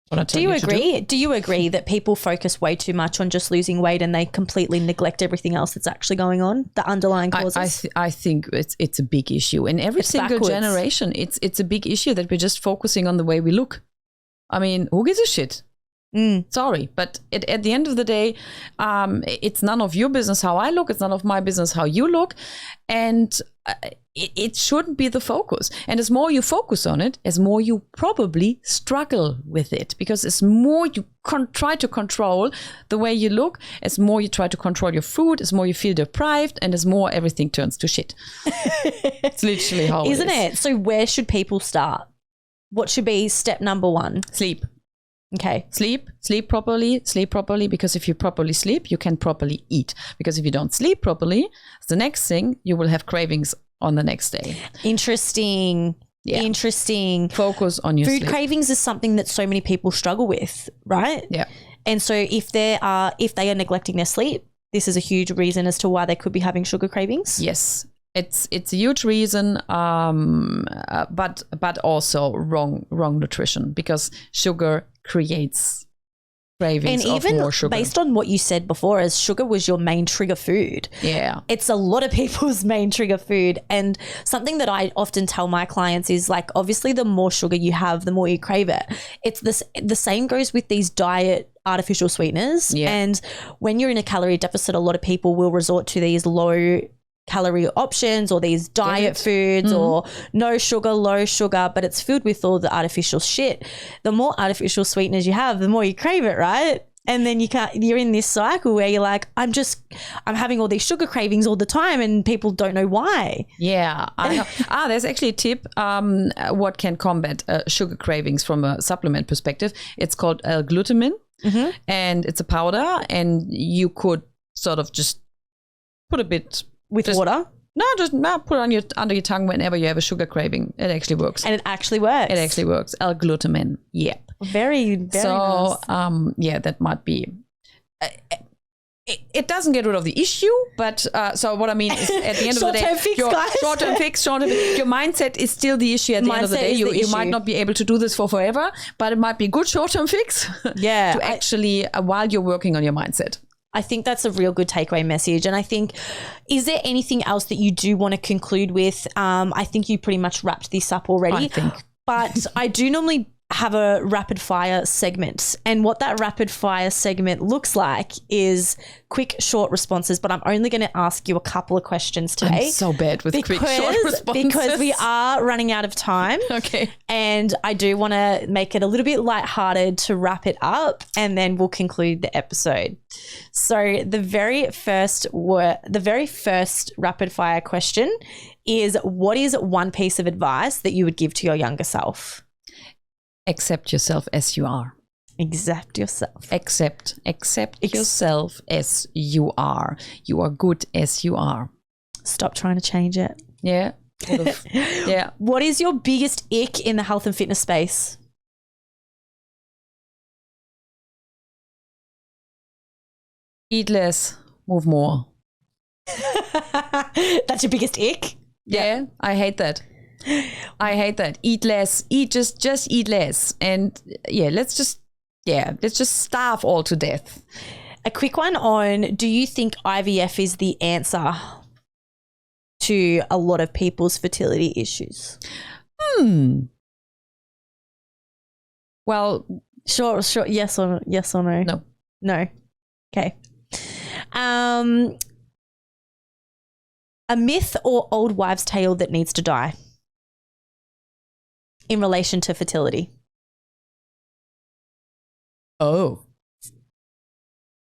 what I tell you to do. Do you agree? Do you agree that people focus way too much on just losing weight and they completely neglect everything else that's actually going on, the underlying causes? I think it's a big issue. In every single generation, it's a big issue that we're just focusing on the way we look. I mean, who gives a shit? Sorry, but at the end of the day, it's none of your business how I look. It's none of my business how you look. And it shouldn't be the focus. And as more you focus on it, as more you probably struggle with it. Because as more you try to control the way you look, as more you try to control your food, as more you feel deprived, and as more everything turns to shit. It's literally how Isn't it? So where should people start? What should be step number one? Sleep. Okay. Sleep properly, because if you properly sleep, you can properly eat. Because if you don't sleep properly, the next thing, you will have cravings on the next day. Interesting. Focus on your food sleep. Cravings is something that so many people struggle with, right? Yeah. And so if they are neglecting their sleep, this is a huge reason as to why they could be having sugar cravings. Yes. It's a huge reason, but also wrong nutrition, because sugar creates cravings and even of more sugar. Based on what you said before, as sugar was your main trigger food. Yeah. It's a lot of people's main trigger food. And something that I often tell my clients is, like, obviously the more sugar you have, the more you crave it. It's the same goes with these diet artificial sweeteners. Yeah. And when you're in a calorie deficit, a lot of people will resort to these low calorie options or these diet foods or no sugar, low sugar, but it's filled with all the artificial shit. The more artificial sweeteners you have, the more you crave it, right? And then you're in this cycle where you're like, I'm having all these sugar cravings all the time and people don't know why. Yeah. I know. There's actually a tip what can combat sugar cravings from a supplement perspective. It's called L-glutamine, and it's a powder, and you could sort of just put a bit with water? No, just put it under your tongue whenever you have a sugar craving. It actually works. And it actually works? It actually works. L-glutamine. Yep. Very, very nice. Yeah, that might be... It doesn't get rid of the issue, but so what I mean is, at the end of the day... Short-term fix, your mindset is still the issue at the end of the day. You might not be able to do this for forever, but it might be a good short-term fix to actually, while you're working on your mindset. I think that's a real good takeaway message. And I think, is there anything else that you do want to conclude with? I think you pretty much wrapped this up already. I think. But I do normally have a rapid fire segment. And what that rapid fire segment looks like is quick, short responses. But I'm only going to ask you a couple of questions today. I'm so bad with quick, short responses. Because we are running out of time. Okay. And I do want to make it a little bit lighthearted to wrap it up, and then we'll conclude the episode. So the very first rapid fire question is, what is one piece of advice that you would give to your younger self? Accept yourself as you are. Accept yourself. Accept yourself as you are. You are good as you are. Stop trying to change it. Yeah. Yeah. What is your biggest ick in the health and fitness space? Eat less, move more. That's your biggest ick? Yeah, I hate that. Eat less. Just eat less. And let's just starve all to death. A quick one on, do you think IVF is the answer to a lot of people's fertility issues? Well, sure. Yes or no? No. Okay. A myth or old wives' tale that needs to die in relation to fertility. Oh.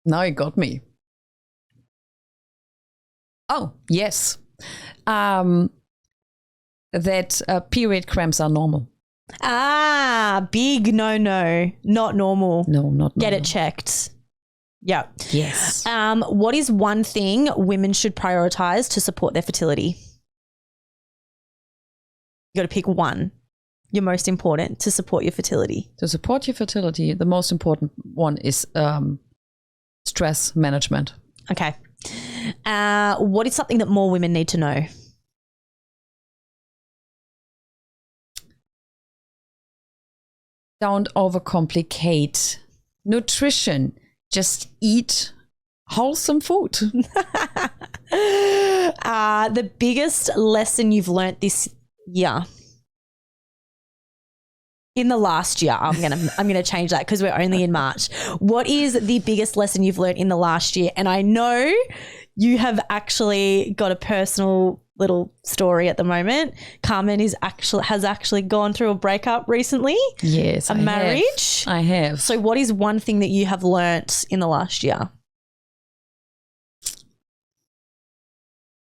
Now you got me. Oh, yes. That period cramps are normal. Big no. Not normal. No, not normal. Get it checked. Yeah. Yes. What is one thing women should prioritize to support their fertility? You got to pick one. Your most important to support your fertility. To support your fertility, the most important one is stress management. Okay. What is something that more women need to know? Don't overcomplicate nutrition. Just eat wholesome food. The biggest lesson you've learnt this year? In the last year, I'm gonna change that because we're only in March. What is the biggest lesson you've learned in the last year? And I know you have actually got a personal little story at the moment. Carmen has actually gone through a breakup recently. Yes, a marriage. I have. So, what is one thing that you have learnt in the last year?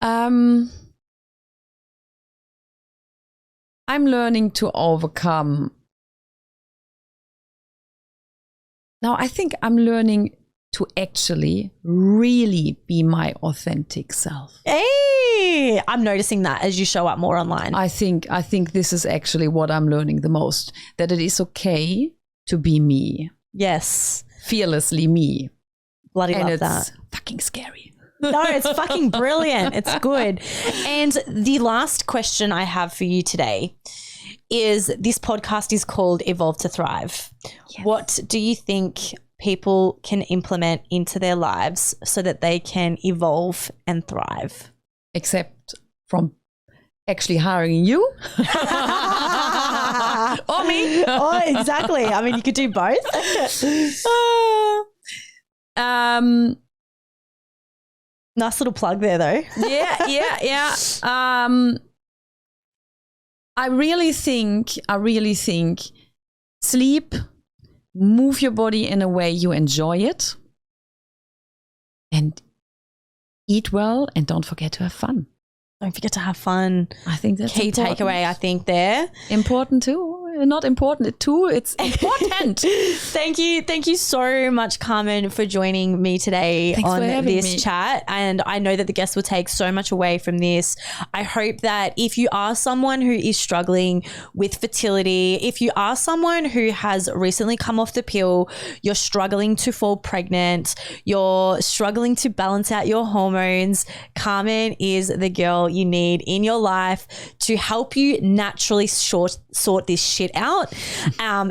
I'm learning to overcome. Now, I think I'm learning to actually really be my authentic self. Hey, I'm noticing that as you show up more online. I think this is actually what I'm learning the most, that it is okay to be me. Yes. Fearlessly me. Bloody and love it's that. fucking scary. No, it's fucking brilliant. It's good. And the last question I have for you today is, this podcast is called Evolve to Thrive. Yes. What do you think people can implement into their lives so that they can evolve and thrive? Except from actually hiring you. Or me. Oh, exactly. I mean, you could do both. Nice little plug there, though. Yeah. I really think sleep, move your body in a way you enjoy it, and eat well, and don't forget to have fun. Don't forget to have fun. I think that's key important. Takeaway, I think, there. Important too. Not important too. It's important. Thank you so much, Carmen, for joining me today on this chat. And I know that the guests will take so much away from this. I hope that if you are someone who is struggling with fertility, if you are someone who has recently come off the pill, you're struggling to fall pregnant, you're struggling to balance out your hormones, Carmen is the girl you need in your life to help you naturally sort this shit out.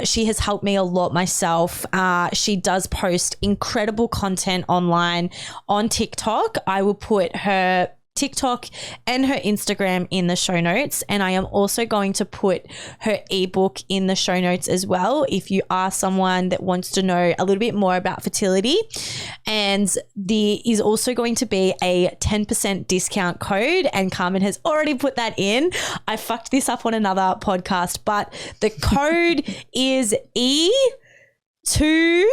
She has helped me a lot myself. She does post incredible content online on TikTok. I will put her TikTok and her Instagram in the show notes, and I am also going to put her ebook in the show notes as well if you are someone that wants to know a little bit more about fertility. And there is also going to be a 10% discount code, and Carmen has already put that in. I fucked this up on another podcast, but the code is E2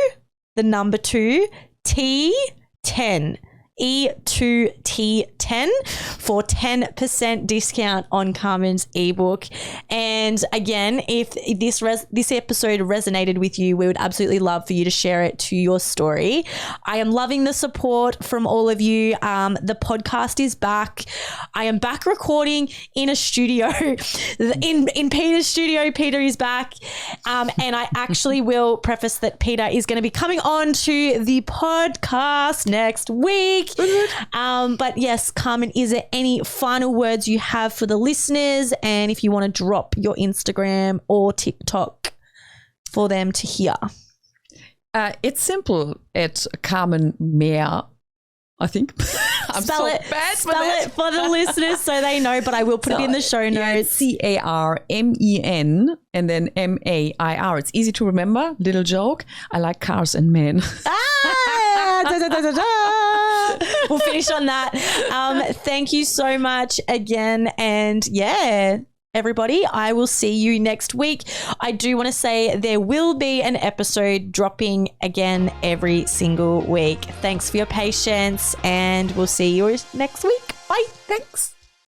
T10. E2T10 for 10% discount on Carmen's ebook. And again, if this episode resonated with you, we would absolutely love for you to share it to your story. I am loving the support from all of you. The podcast is back. I am back recording in a studio, in Peter's studio. Peter is back. And I actually will preface that Peter is going to be coming on to the podcast next week. But yes, Carmen, is there any final words you have for the listeners? And if you want to drop your Instagram or TikTok for them to hear. It's simple. It's Carmen Mair, I think. Spell it for the listeners so they know, but I will put it in the show notes. CARMEN and then MAIR. It's easy to remember. Little joke. I like cars and men. We'll finish on that. Thank you so much again. And yeah, everybody, I will see you next week. I do want to say there will be an episode dropping again every single week. Thanks for your patience, and we'll see you next week. Bye. Thanks.